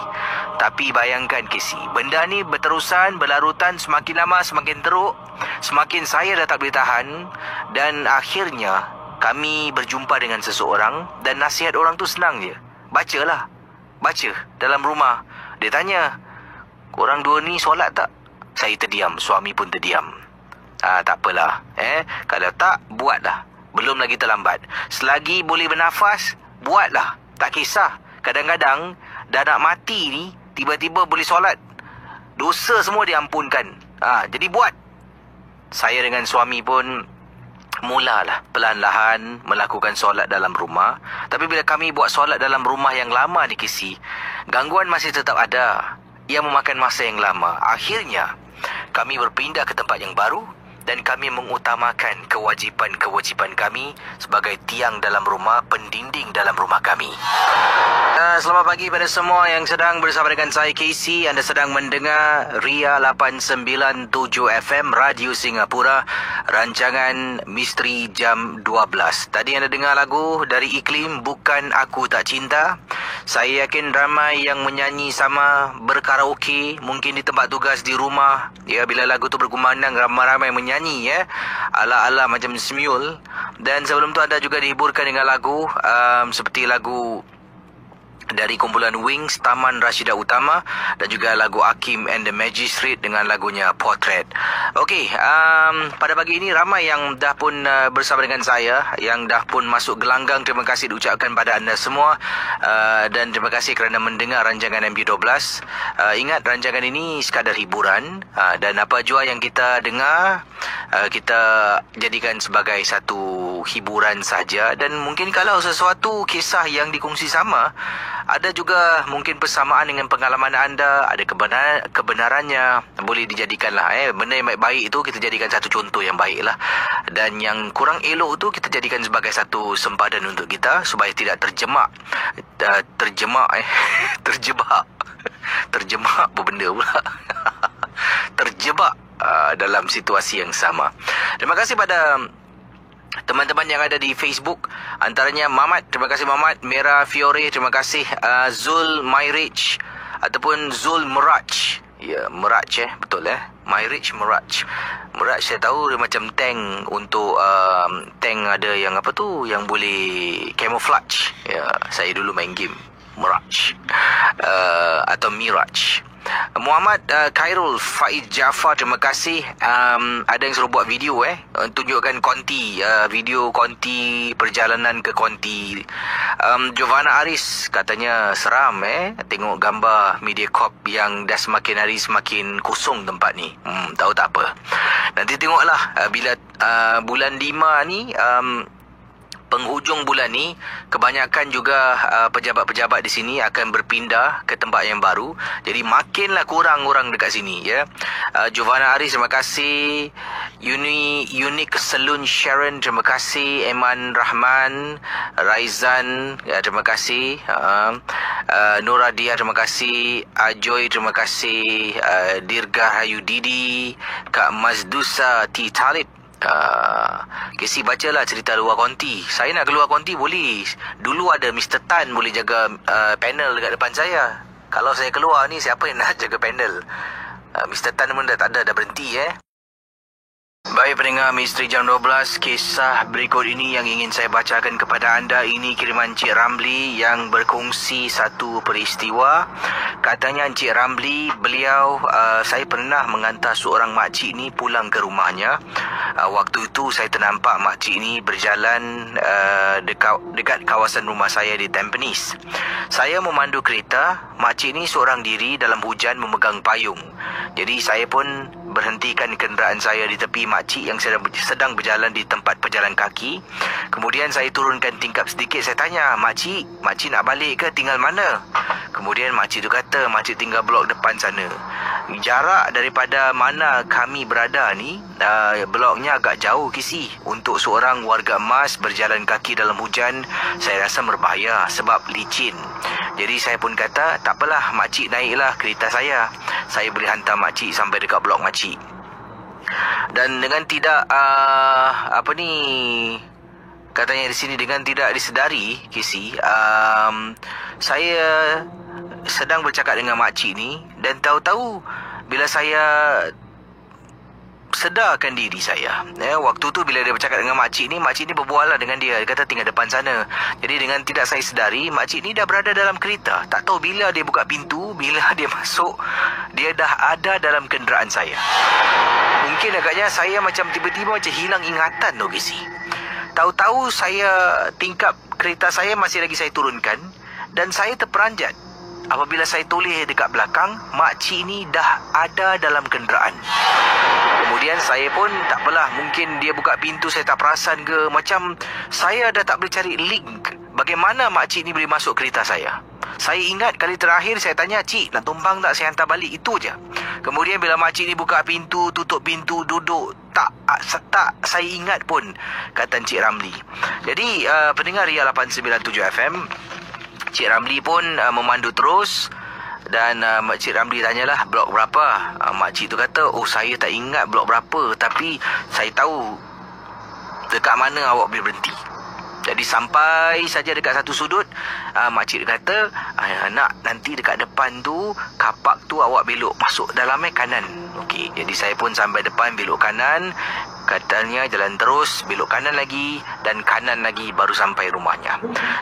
Tapi bayangkan, Casey, benda ni berterusan, berlarutan, semakin lama semakin teruk. Semakin saya dah tak boleh tahan. Dan akhirnya kami berjumpa dengan seseorang, dan nasihat orang tu senang je. Baca dalam rumah. Dia tanya, "Korang dua ni solat tak?" Saya terdiam, suami pun terdiam. Tak apalah. Kalau tak, buatlah. Belum lagi terlambat. Selagi boleh bernafas, buatlah. Tak kisah. Kadang-kadang dah nak mati ni, tiba-tiba boleh solat. Dosa semua diampunkan. Jadi buat. Saya dengan suami pun mulalah perlahan-lahan melakukan solat dalam rumah. Tapi bila kami buat solat dalam rumah yang lama di KC, gangguan masih tetap ada. Ia memakan masa yang lama. Akhirnya, kami berpindah ke tempat yang baru dan kami mengutamakan kewajipan-kewajipan kami sebagai tiang dalam rumah, pendinding dalam rumah kami. Selamat pagi pada semua yang sedang bersama dengan saya KC. Anda sedang mendengar Ria 897 FM Radio Singapura, rancangan Misteri Jam 12. Tadi anda dengar lagu dari Iklim, Bukan Aku Tak Cinta. Saya yakin ramai yang menyanyi sama, berkaraoke, mungkin di tempat tugas, di rumah. Ya, bila lagu tu berkumandang, ramai-ramai menyanyi ya. Ala-ala macam semyul. Dan sebelum tu anda juga dihiburkan dengan lagu seperti lagu dari kumpulan Wings, Taman Rashidah Utama, dan juga lagu Hakim and the Magistrate dengan lagunya Portrait. Okey, pada pagi ini ramai yang dah pun bersama dengan saya, yang dah pun masuk gelanggang. Terima kasih diucapkan pada anda semua, dan terima kasih kerana mendengar rancangan MB12. Ingat, rancangan ini sekadar hiburan, dan apa jua yang kita dengar, kita jadikan sebagai satu hiburan saja. Dan mungkin kalau sesuatu kisah yang dikongsi sama, ada juga mungkin persamaan dengan pengalaman anda, ada kebenarannya, boleh dijadikanlah benda yang baik itu kita jadikan satu contoh yang baik lah, dan yang kurang elok tu kita jadikan sebagai satu sempadan untuk kita supaya tidak terjebak apa benda pula terjebak dalam situasi yang sama. Terima kasih pada teman-teman yang ada di Facebook, antaranya Mamat, terima kasih Mamat. Mera Fiore, terima kasih. Zul Mairich ataupun Zul Meraj. Ya, Meraj betul Mairich Meraj. Meraj saya tahu dia macam tank untuk tank ada yang apa tu, yang boleh camouflage. Ya, saya dulu main game Meraj atau Miraj. Muhammad Khairul Faiz Jaafar, terima kasih. Ada yang suruh buat video tunjukkan konti, video konti perjalanan ke konti. Giovanna Aris katanya seram tengok gambar Mediacorp yang dah semakin hari semakin kosong tempat ni. Tahu tak apa, nanti tengoklah bila bulan 5 ni, penghujung bulan ni, kebanyakan juga pejabat-pejabat di sini akan berpindah ke tempat yang baru. Jadi makinlah kurang orang dekat sini ya. Giovanna Aris, terima kasih. Unique Saloon Sharon, terima kasih. Eman Rahman, Raizan, ya, terima kasih. Nora Dia, terima kasih. Ajoy, terima kasih. Dirga Hayudidi, Kak Mazdusa T. Talib. Casey, bacalah cerita luar konti. Saya nak keluar konti boleh. Dulu ada Mr. Tan boleh jaga panel dekat depan saya. Kalau saya keluar ni, siapa yang nak jaga panel? Mr. Tan pun dah tak ada, dah berhenti Baik pendengar Misteri Jam 12, kisah berikut ini yang ingin saya bacakan kepada anda. Ini kiriman Encik Ramli yang berkongsi satu peristiwa. Katanya Encik Ramli, beliau, saya pernah mengantar seorang makcik ni pulang ke rumahnya. Waktu itu saya ternampak makcik ni berjalan dekat kawasan rumah saya di Tampines. Saya memandu kereta, makcik ni seorang diri dalam hujan memegang payung. Jadi saya pun berhentikan kenderaan saya di tepi makcik yang sedang berjalan di tempat pejalan kaki. Kemudian saya turunkan tingkap sedikit. Saya tanya, makcik nak balik ke, tinggal mana? Kemudian makcik tu kata, makcik tinggal blok depan sana. Jarak daripada mana kami berada ni, bloknya agak jauh kisi. Untuk seorang warga emas berjalan kaki dalam hujan, saya rasa berbahaya sebab licin. Jadi saya pun kata, tak apalah makcik, naiklah kereta saya. Saya boleh hantar makcik sampai dekat blok makcik. Dan dengan tidak katanya di sini, dengan tidak disedari Casey, saya sedang bercakap dengan makcik ni, dan tahu-tahu bila saya sedarkan diri saya, waktu tu bila dia bercakap dengan makcik ni berbual lah dengan dia. Dia kata tinggal depan sana. Jadi dengan tidak saya sedari, makcik ni dah berada dalam kereta. Tak tahu bila dia buka pintu, bila dia masuk, dia dah ada dalam kenderaan saya. Mungkin agaknya saya macam tiba-tiba macam hilang ingatan tu Casey. Tahu-tahu saya, tingkap kereta saya masih lagi saya turunkan, dan saya terperanjat. apabila saya toleh dekat belakang, makcik ni dah ada dalam kenderaan. Kemudian saya pun tak apalah, mungkin dia buka pintu saya tak perasan ke, macam saya dah tak boleh cari link bagaimana makcik ni boleh masuk kereta saya. Saya ingat kali terakhir saya tanya, "Cik, nak tumpang tak saya hantar balik?" Itu je. Kemudian bila makcik ni buka pintu, tutup pintu, duduk, tak saya ingat pun, kata Encik Ramli. Jadi pendengar Ria 897 FM, Cik Ramli pun memandu terus. Dan Cik Ramli tanyalah, blok berapa? Makcik tu kata, "Oh, saya tak ingat blok berapa, tapi saya tahu dekat mana awak boleh berhenti." Jadi sampai saja dekat satu sudut, makcik kata, "Nak, nanti dekat depan tu, kapak tu awak belok masuk dalamnya kanan." Okey, jadi saya pun sampai depan, belok kanan. Katanya jalan terus, belok kanan lagi dan kanan lagi, baru sampai rumahnya.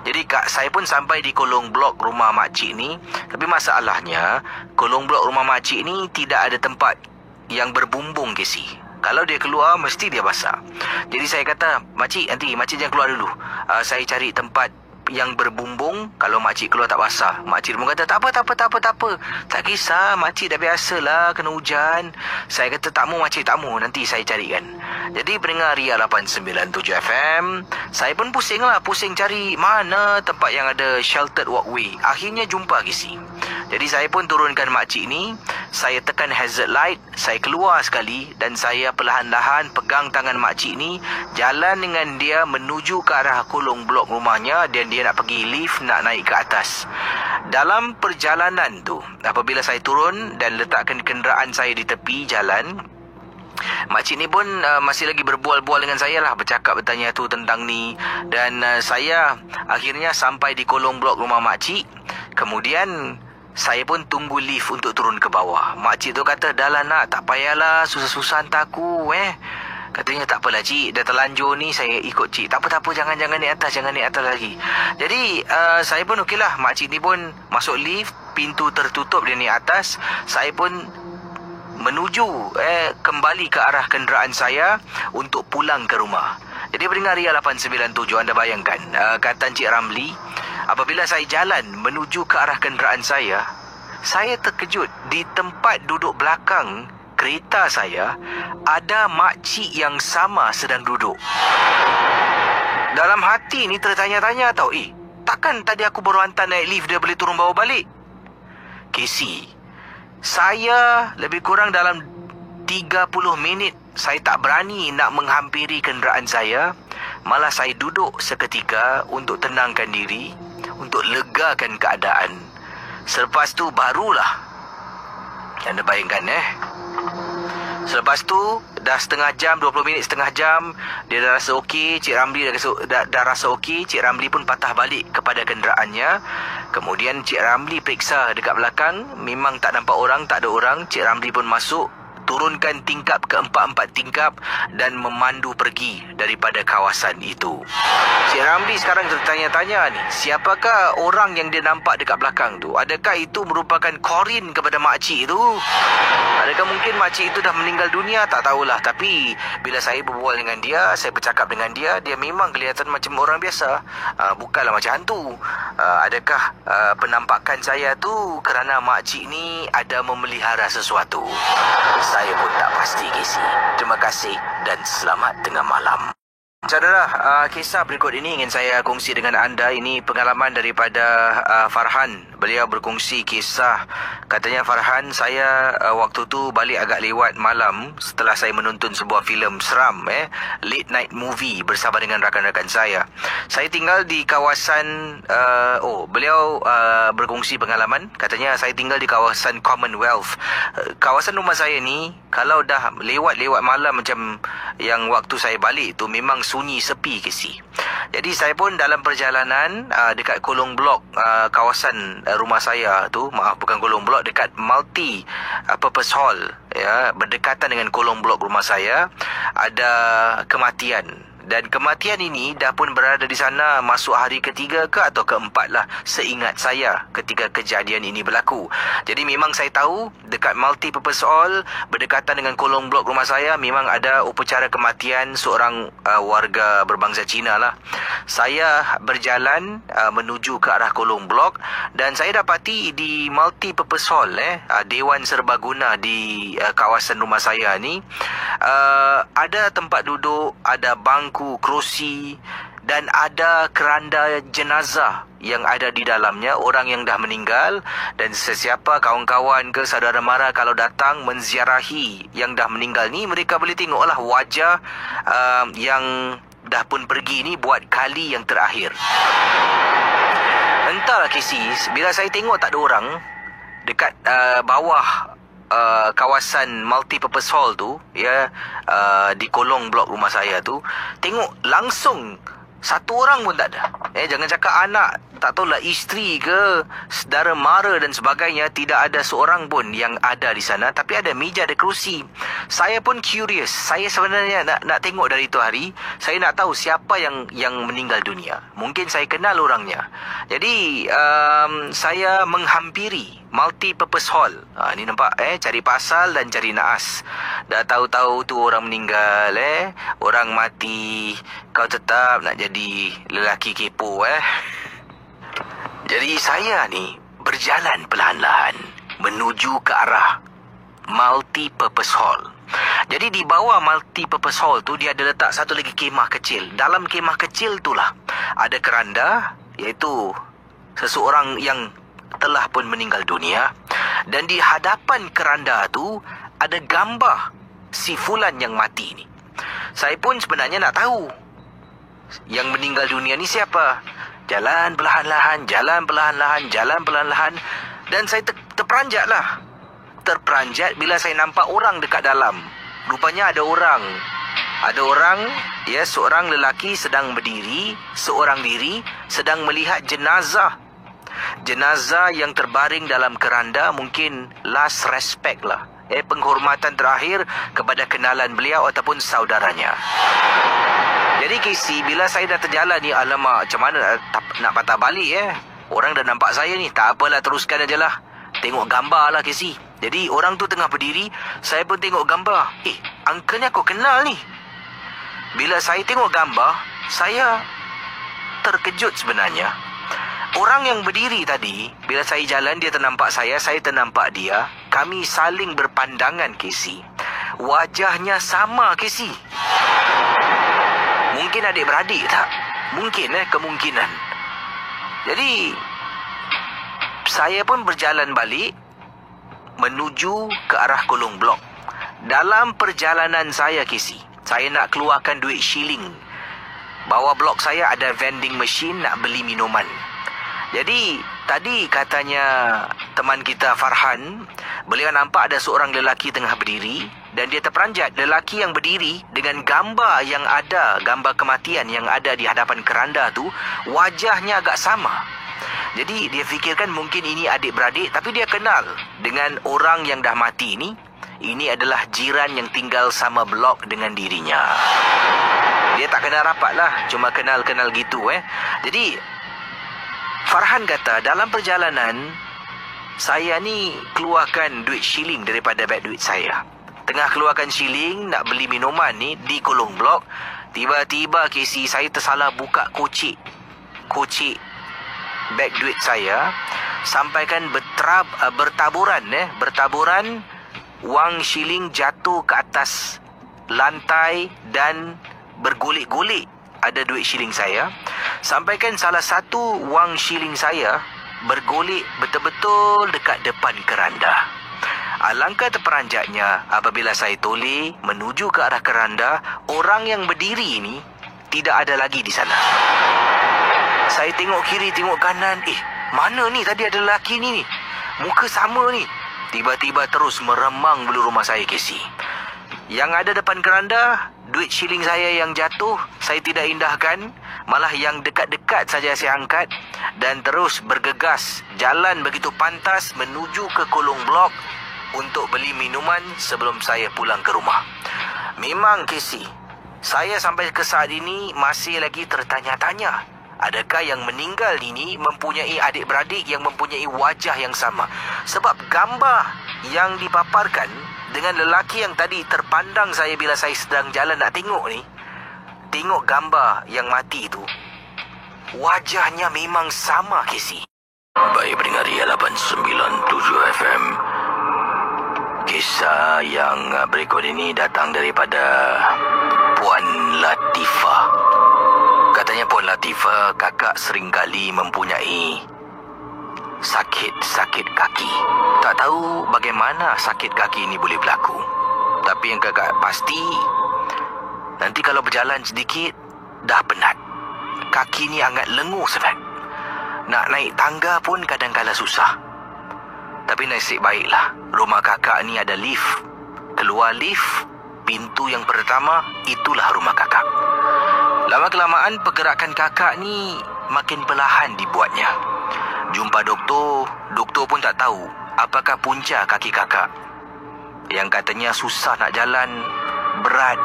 Jadi saya pun sampai di kolong blok rumah makcik ni. Tapi masalahnya, kolong blok rumah makcik ni tidak ada tempat yang berbumbung, Casey. Kalau dia keluar, mesti dia basah. Jadi saya kata, "Makcik, nanti makcik jangan keluar dulu. Saya cari tempat yang berbumbung. Kalau makcik keluar tak basah." Makcik pun kata, tak apa. Tak kisah, makcik dah biasalah kena hujan. Saya kata, "Tak mau makcik, tak mau. Nanti saya carikan." Jadi pendengar Ria 897 FM, saya pun pusing cari mana tempat yang ada sheltered walkway. Akhirnya jumpa, Kisi. Jadi saya pun turunkan makcik ni, saya tekan hazard light, saya keluar sekali dan saya perlahan-lahan pegang tangan makcik ni, jalan dengan dia menuju ke arah kolong blok rumahnya, dan dia nak pergi lift, nak naik ke atas. Dalam perjalanan tu, apabila saya turun dan letakkan kenderaan saya di tepi jalan, makcik ni pun masih lagi berbual-bual dengan saya lah, bercakap bertanya tu tentang ni. Dan saya akhirnya sampai di kolong blok rumah makcik. Kemudian saya pun tunggu lift untuk turun ke bawah. Makcik tu kata, "Dah lah nak, tak payahlah susah-susah hantar aku Katanya, "Tak apalah cik, dah terlanjur ni, saya ikut cik. Tak apa, jangan naik atas lagi." Jadi saya pun okeylah. Makcik ni pun masuk lift, pintu tertutup, dia naik atas. Saya pun menuju kembali ke arah kenderaan saya untuk pulang ke rumah. Jadi pendengar Ria 897, anda bayangkan, kata Encik Ramli, apabila saya jalan menuju ke arah kenderaan saya terkejut. Di tempat duduk belakang kereta saya, ada makcik yang sama sedang duduk. Dalam hati ni tertanya-tanya tau, takkan tadi aku baru hantar naik lift, dia boleh turun bawa balik? Casey, saya lebih kurang dalam 30 minit saya tak berani nak menghampiri kenderaan saya. Malah saya duduk seketika untuk tenangkan diri, untuk legakan keadaan. Selepas tu barulah, anda bayangkan selepas tu dah setengah jam, 20 minit, setengah jam, dia dah rasa okey, Cik Ramli dah rasa okey. Cik Ramli pun patah balik kepada kenderaannya. Kemudian Cik Ramli periksa dekat belakang, memang tak nampak orang, tak ada orang. Cik Ramli pun masuk, turunkan tingkap ke 4 tingkap dan memandu pergi daripada kawasan itu. Cik Ramli sekarang tertanya-tanya ni, siapakah orang yang dia nampak dekat belakang tu? Adakah itu merupakan korin kepada makcik tu? Adakah mungkin makcik itu dah meninggal dunia? Tak tahulah. Tapi bila saya berbual dengan dia, saya bercakap dengan dia, dia memang kelihatan macam orang biasa, bukanlah macam hantu. Adakah penampakan saya tu kerana makcik ni ada memelihara sesuatu? Saya pun tak pasti, Casey. Terima kasih dan selamat tengah malam. Saudara, kisah berikut ini ingin saya kongsi dengan anda. Ini pengalaman daripada Farhan. Beliau berkongsi kisah. Katanya, "Farhan, saya waktu tu balik agak lewat malam setelah saya menonton sebuah filem seram, late night movie bersama dengan rakan-rakan saya. Saya tinggal di kawasan beliau berkongsi pengalaman. Katanya, saya tinggal di kawasan Commonwealth. Kawasan rumah saya ni, kalau dah lewat malam macam yang waktu saya balik tu, memang sunyi, sepi, Casey. Jadi saya pun dalam perjalanan dekat kolong blok kawasan rumah saya tu, bukan kolong blok, dekat multi purpose hall, berdekatan dengan kolong blok rumah saya, ada kematian Dan kematian ini dah pun berada di sana masuk hari ketiga ke atau keempat lah, seingat saya ketika kejadian ini berlaku. Jadi memang saya tahu dekat multi-purpose hall berdekatan dengan kolong blok rumah saya memang ada upacara kematian seorang warga berbangsa Cina lah. Saya berjalan menuju ke arah kolong blok dan saya dapati di multi-purpose hall Dewan Serbaguna di kawasan rumah saya ni ada tempat duduk, ada bangku, kerusi dan ada keranda jenazah yang ada di dalamnya orang yang dah meninggal. Dan sesiapa kawan-kawan ke saudara mara kalau datang menziarahi yang dah meninggal ni, mereka boleh tengoklah wajah yang dah pun pergi ni buat kali yang terakhir. Entahlah Casey, bila saya tengok tak ada orang dekat bawah kawasan multi-purpose hall tu, di kolong blok rumah saya tu, tengok langsung satu orang pun tak ada. Jangan cakap anak, tak tahulah isteri ke, saudara mara dan sebagainya, tidak ada seorang pun yang ada di sana. Tapi ada meja, ada kerusi. Saya pun curious. Saya sebenarnya nak tengok dari itu hari. Saya nak tahu siapa yang meninggal dunia. Mungkin saya kenal orangnya. Jadi saya menghampiri multi-purpose hall. Ni nampak cari pasal dan cari naas. Dah tahu-tahu tu orang meninggal, orang mati, kau tetap nak jadi lelaki kepo. Jadi saya ni berjalan perlahan-lahan menuju ke arah multi-purpose hall. Jadi di bawah multi-purpose hall tu dia ada letak satu lagi kemah kecil. Dalam kemah kecil itulah ada keranda, iaitu seseorang yang telah pun meninggal dunia. Dan di hadapan keranda tu ada gambar si fulan yang mati ni. Saya pun sebenarnya nak tahu yang meninggal dunia ni siapa. Jalan perlahan-lahan, jalan perlahan-lahan, jalan perlahan-lahan. Dan saya terperanjat lah. Terperanjat bila saya nampak orang dekat dalam. Rupanya ada orang. Ada orang, seorang lelaki sedang berdiri, seorang diri sedang melihat jenazah. Jenazah yang terbaring dalam keranda, mungkin last respect lah. Penghormatan terakhir kepada kenalan beliau ataupun saudaranya. Jadi Casey, bila saya dah terjalan ni, alamak, macam mana nak patah balik Orang dah nampak saya ni. Tak apalah, teruskan aja lah. Tengok gambar lah Casey. Jadi orang tu tengah berdiri, saya pun tengok gambar. Uncle ni aku kenal ni. Bila saya tengok gambar, saya terkejut sebenarnya. Orang yang berdiri tadi, bila saya jalan, dia ternampak saya ternampak dia. Kami saling berpandangan Casey. Wajahnya sama Casey. Mungkin adik-beradik tak? Mungkin kemungkinan. Jadi saya pun berjalan balik menuju ke arah kolong blok. Dalam perjalanan saya Casey, saya nak keluarkan duit shilling. Bawah blok saya ada vending machine nak beli minuman. Jadi tadi katanya teman kita Farhan, beliau nampak ada seorang lelaki tengah berdiri dan dia terperanjat. Lelaki yang berdiri dengan gambar yang ada, gambar kematian yang ada di hadapan keranda tu, wajahnya agak sama. Jadi dia fikirkan mungkin ini adik-beradik, tapi dia kenal dengan orang yang dah mati ni. Ini adalah jiran yang tinggal sama blok dengan dirinya. Dia tak kenal rapat lah, cuma kenal-kenal gitu Jadi Farhan kata, dalam perjalanan saya ni keluarkan duit shilling daripada beg duit saya. Tengah keluarkan shilling nak beli minuman ni di kolong blok, tiba-tiba Casey, saya tersalah buka kocik beg duit saya. Sampaikan bertaburan wang shilling jatuh ke atas lantai dan bergulik-gulik ada duit shilling saya. Sampaikan salah satu wang shilling saya bergulik betul-betul dekat depan keranda. Alangkah terperanjatnya apabila saya toleh menuju ke arah keranda, orang yang berdiri ini tidak ada lagi di sana. Saya tengok kiri, tengok kanan. Mana ni tadi ada lelaki ni? Muka sama ni. Tiba-tiba terus meremang bulu rumah saya Casey. Yang ada depan keranda, duit shilling saya yang jatuh, saya tidak indahkan. Malah yang dekat-dekat saja saya angkat. Dan terus bergegas, jalan begitu pantas menuju ke kolong blok untuk beli minuman sebelum saya pulang ke rumah. Memang Casey, Saya sampai ke saat ini masih lagi tertanya-tanya. Adakah yang meninggal ini mempunyai adik-beradik yang mempunyai wajah yang sama? Sebab gambar yang dipaparkan dengan lelaki yang tadi terpandang saya bila saya sedang jalan nak tengok ni, tengok gambar yang mati itu, wajahnya memang sama, Casey. Baik pendengar Ria 897 FM. Kisah yang berikut ini datang daripada Puan Latifah. Katanya Puan Latifah, kakak seringkali mempunyai sakit kaki. Tak tahu bagaimana sakit kaki ini boleh berlaku. Tapi yang kakak pasti, nanti kalau berjalan sedikit, dah penat. Kaki ni sangat lenguh sangat. Nak naik tangga pun kadang-kadang susah. Tapi nasib baiklah, rumah kakak ni ada lift. Keluar lift, pintu yang pertama, itulah rumah kakak. Lama-kelamaan pergerakan kakak ni makin perlahan dibuatnya. Jumpa doktor pun tak tahu apakah punca kaki kakak. Yang katanya susah nak jalan, berat.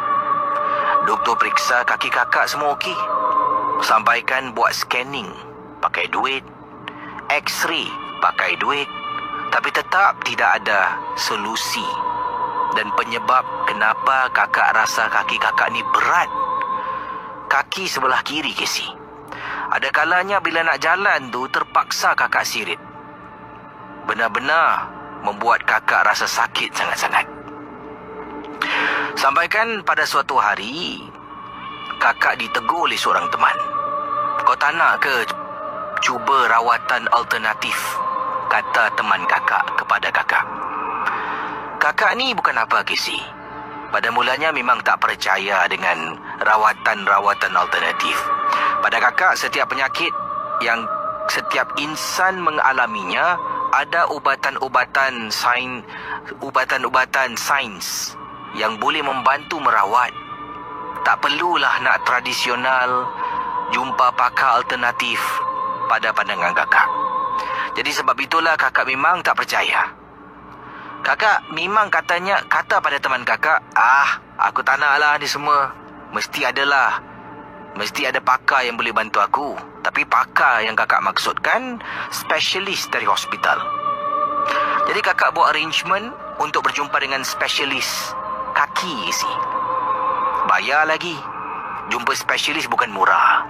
Doktor periksa kaki kakak semua okey. Sampaikan buat scanning, pakai duit. X-ray, pakai duit. Tapi tetap tidak ada solusi dan penyebab kenapa kakak rasa kaki kakak ni berat. Kaki sebelah kiri, Casey. Ada kalanya bila nak jalan tu terpaksa kakak sirit. Benar-benar membuat kakak rasa sakit sangat-sangat. Sampaikan pada suatu hari, kakak ditegur oleh seorang teman. Kau tak nak ke cuba rawatan alternatif? Kata teman kakak kepada kakak. Kakak ni bukan apa, Casey. Pada mulanya memang tak percaya dengan rawatan-rawatan alternatif. Pada kakak, setiap penyakit yang setiap insan mengalaminya, ada ubatan-ubatan sains yang boleh membantu merawat. Tak perlulah nak tradisional, jumpa pakar alternatif pada pandangan kakak. Jadi sebab itulah kakak memang tak percaya. Kakak memang kata pada teman kakak, aku tak naklah ni semua. Mesti ada pakar yang boleh bantu aku. Tapi pakar yang kakak maksudkan spesialis dari hospital. Jadi kakak buat arrangement untuk berjumpa dengan spesialis kaki sih. Bayar lagi. Jumpa spesialis bukan murah.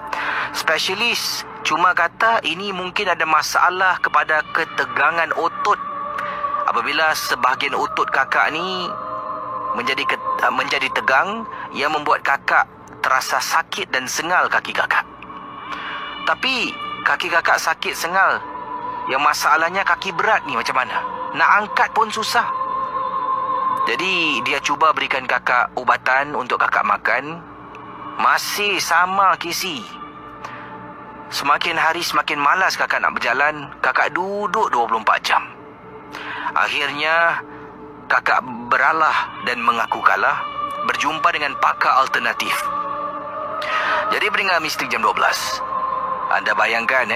Spesialis cuma kata ini mungkin ada masalah kepada ketegangan otot. Apabila sebahagian otot kakak ni menjadi tegang, yang membuat kakak terasa sakit dan sengal kaki kakak. Tapi kaki kakak sakit sengal, yang masalahnya kaki berat ni macam mana? Nak angkat pun susah. Jadi dia cuba berikan kakak ubatan untuk kakak makan. Masih sama, Casey. Semakin hari semakin malas kakak nak berjalan. Kakak duduk 24 jam. Akhirnya kakak beralah dan mengaku kalah, berjumpa dengan pakar alternatif. Jadi pendengar Mistik Jam 12, anda bayangkan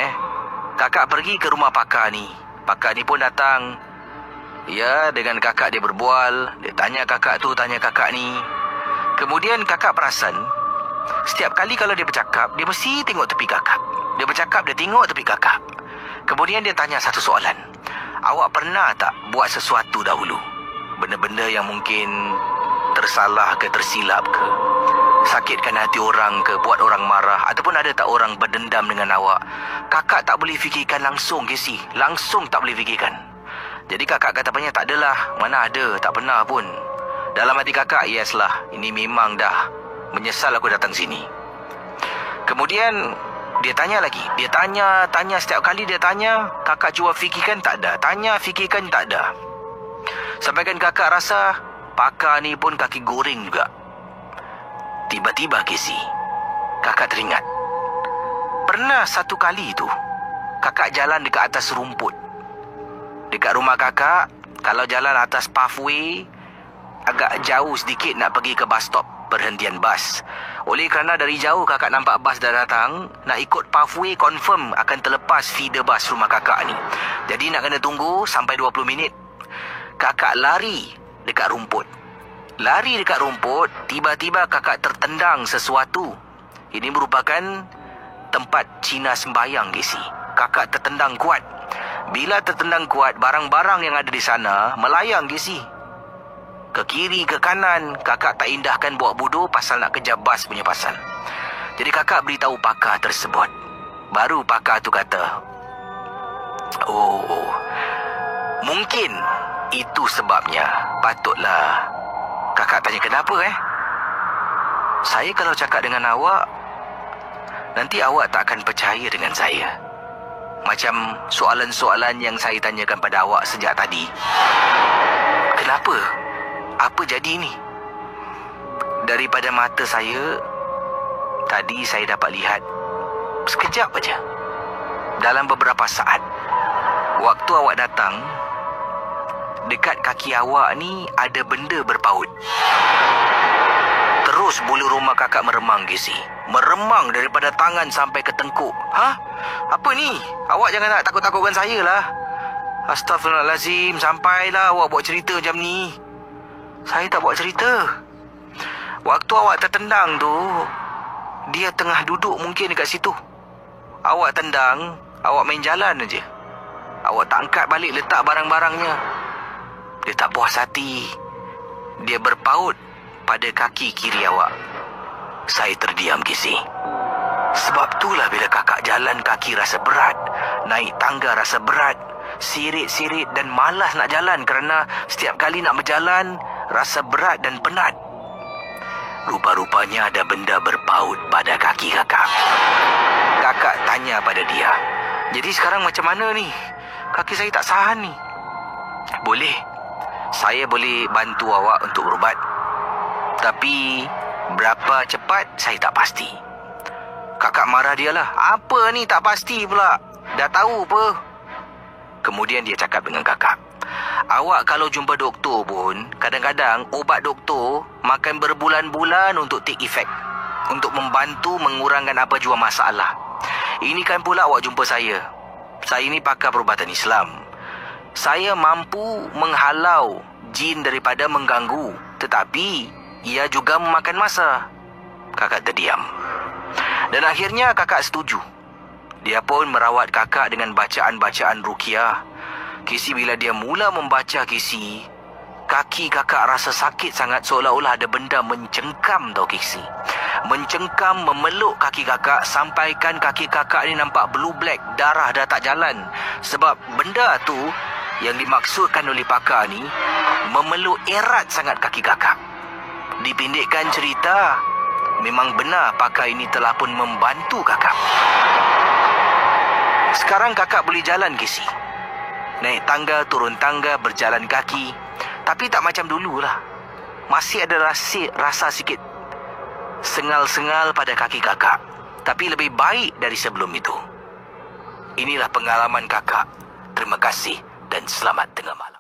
kakak pergi ke rumah pakar ni. Pakar ni pun datang. Ya, dengan kakak dia berbual. Dia tanya kakak tu, tanya kakak ni. Kemudian kakak perasan, setiap kali kalau dia bercakap, dia mesti tengok tepi kakak. Dia bercakap, dia tengok tepi kakak. Kemudian dia tanya satu soalan. Awak pernah tak buat sesuatu dahulu? Benda-benda yang mungkin tersalah ke, tersilap ke, sakitkan hati orang ke, buat orang marah, ataupun ada tak orang berdendam dengan awak? Kakak tak boleh fikirkan langsung, Casey. Langsung tak boleh fikirkan. Jadi kakak kata banyak, tak adalah. Mana ada, tak pernah pun. Dalam hati kakak, yes lah, ini memang dah menyesal aku datang sini. Kemudian dia tanya lagi. Dia tanya setiap kali dia tanya, kakak cuba fikirkan, tak ada. Tanya, fikirkan, tak ada. Sampaikan kakak rasa pakar ni pun kaki goreng juga. Tiba-tiba, Casey, kakak teringat. Pernah satu kali tu, kakak jalan dekat atas rumput. Dekat rumah kakak, kalau jalan atas pathway, agak jauh sedikit nak pergi ke bus stop, perhentian bas. Oleh kerana dari jauh kakak nampak bas dah datang, nak ikut pathway confirm akan terlepas feeder bas rumah kakak ni. Jadi nak kena tunggu sampai 20 minit. Kakak lari dekat rumput. Lari dekat rumput, tiba-tiba kakak tertendang sesuatu. Ini merupakan tempat Cina sembayang, Casey. Kakak tertendang kuat. Bila tertendang kuat, barang-barang yang ada di sana melayang, Casey. Ke kiri, ke kanan, kakak tak indahkan buat bodoh pasal nak kejar bas punya pasal. Jadi kakak beritahu pakar tersebut. Baru pakar tu kata, "Oh, mungkin itu sebabnya." Patutlah. Kakak tanya, "Kenapa Saya kalau cakap dengan awak, nanti awak tak akan percaya dengan saya. Macam soalan-soalan yang saya tanyakan pada awak sejak tadi. Kenapa? Apa jadi ni?" Daripada mata saya, tadi saya dapat lihat sekejap aja. Dalam beberapa saat, waktu awak datang, dekat kaki awak ni ada benda berpaut. Terus bulu rumah kakak meremang, Casey. Meremang daripada tangan sampai ke tengkuk. Apa ni? Awak jangan nak takut-takutkan saya lah. Astaghfirullahalazim, sampailah awak buat cerita macam ni. Saya tak buat cerita. Waktu awak tertendang tu, dia tengah duduk mungkin dekat situ. Awak tendang, awak main jalan aja. Awak tak angkat balik letak barang-barangnya. Dia tak puas hati. Dia berpaut pada kaki kiri awak. Saya terdiam, Casey. Sebab itulah bila kakak jalan kaki rasa berat, naik tangga rasa berat, sirit-sirit dan malas nak jalan kerana setiap kali nak berjalan rasa berat dan penat. Rupa-rupanya ada benda berpaut pada kaki kakak. Kakak tanya pada dia, "Jadi sekarang macam mana ni? Kaki saya tak sahan ni." "Boleh. Saya boleh bantu awak untuk berubat. Tapi berapa cepat saya tak pasti." Kakak marah dia lah. "Apa ni tak pasti pula? Dah tahu apa?" Kemudian dia cakap dengan kakak, "Awak kalau jumpa doktor pun, kadang-kadang obat doktor makan berbulan-bulan untuk take effect, untuk membantu mengurangkan apa jua masalah. Ini kan pula awak jumpa saya. Saya ni pakar perubatan Islam. Saya mampu menghalau jin daripada mengganggu, tetapi ia juga memakan masa." Kakak terdiam. Dan akhirnya kakak setuju. Dia pun merawat kakak dengan bacaan-bacaan ruqyah. Casey, bila dia mula membaca, Casey, kaki kakak rasa sakit sangat, seolah-olah ada benda mencengkam tau, Casey. Mencengkam, memeluk kaki kakak sampaikan kaki kakak ni nampak blue black, darah dah tak jalan. Sebab benda tu yang dimaksudkan oleh pakar ni memeluk erat sangat kaki kakak. Dipendekkan cerita, memang benar pakar ini telah pun membantu kakak. Sekarang kakak boleh jalan, Casey. Naik tangga, turun tangga, berjalan kaki. Tapi tak macam dululah. Masih ada rasa sikit sengal-sengal pada kaki kakak. Tapi lebih baik dari sebelum itu. Inilah pengalaman kakak. Terima kasih dan selamat tengah malam.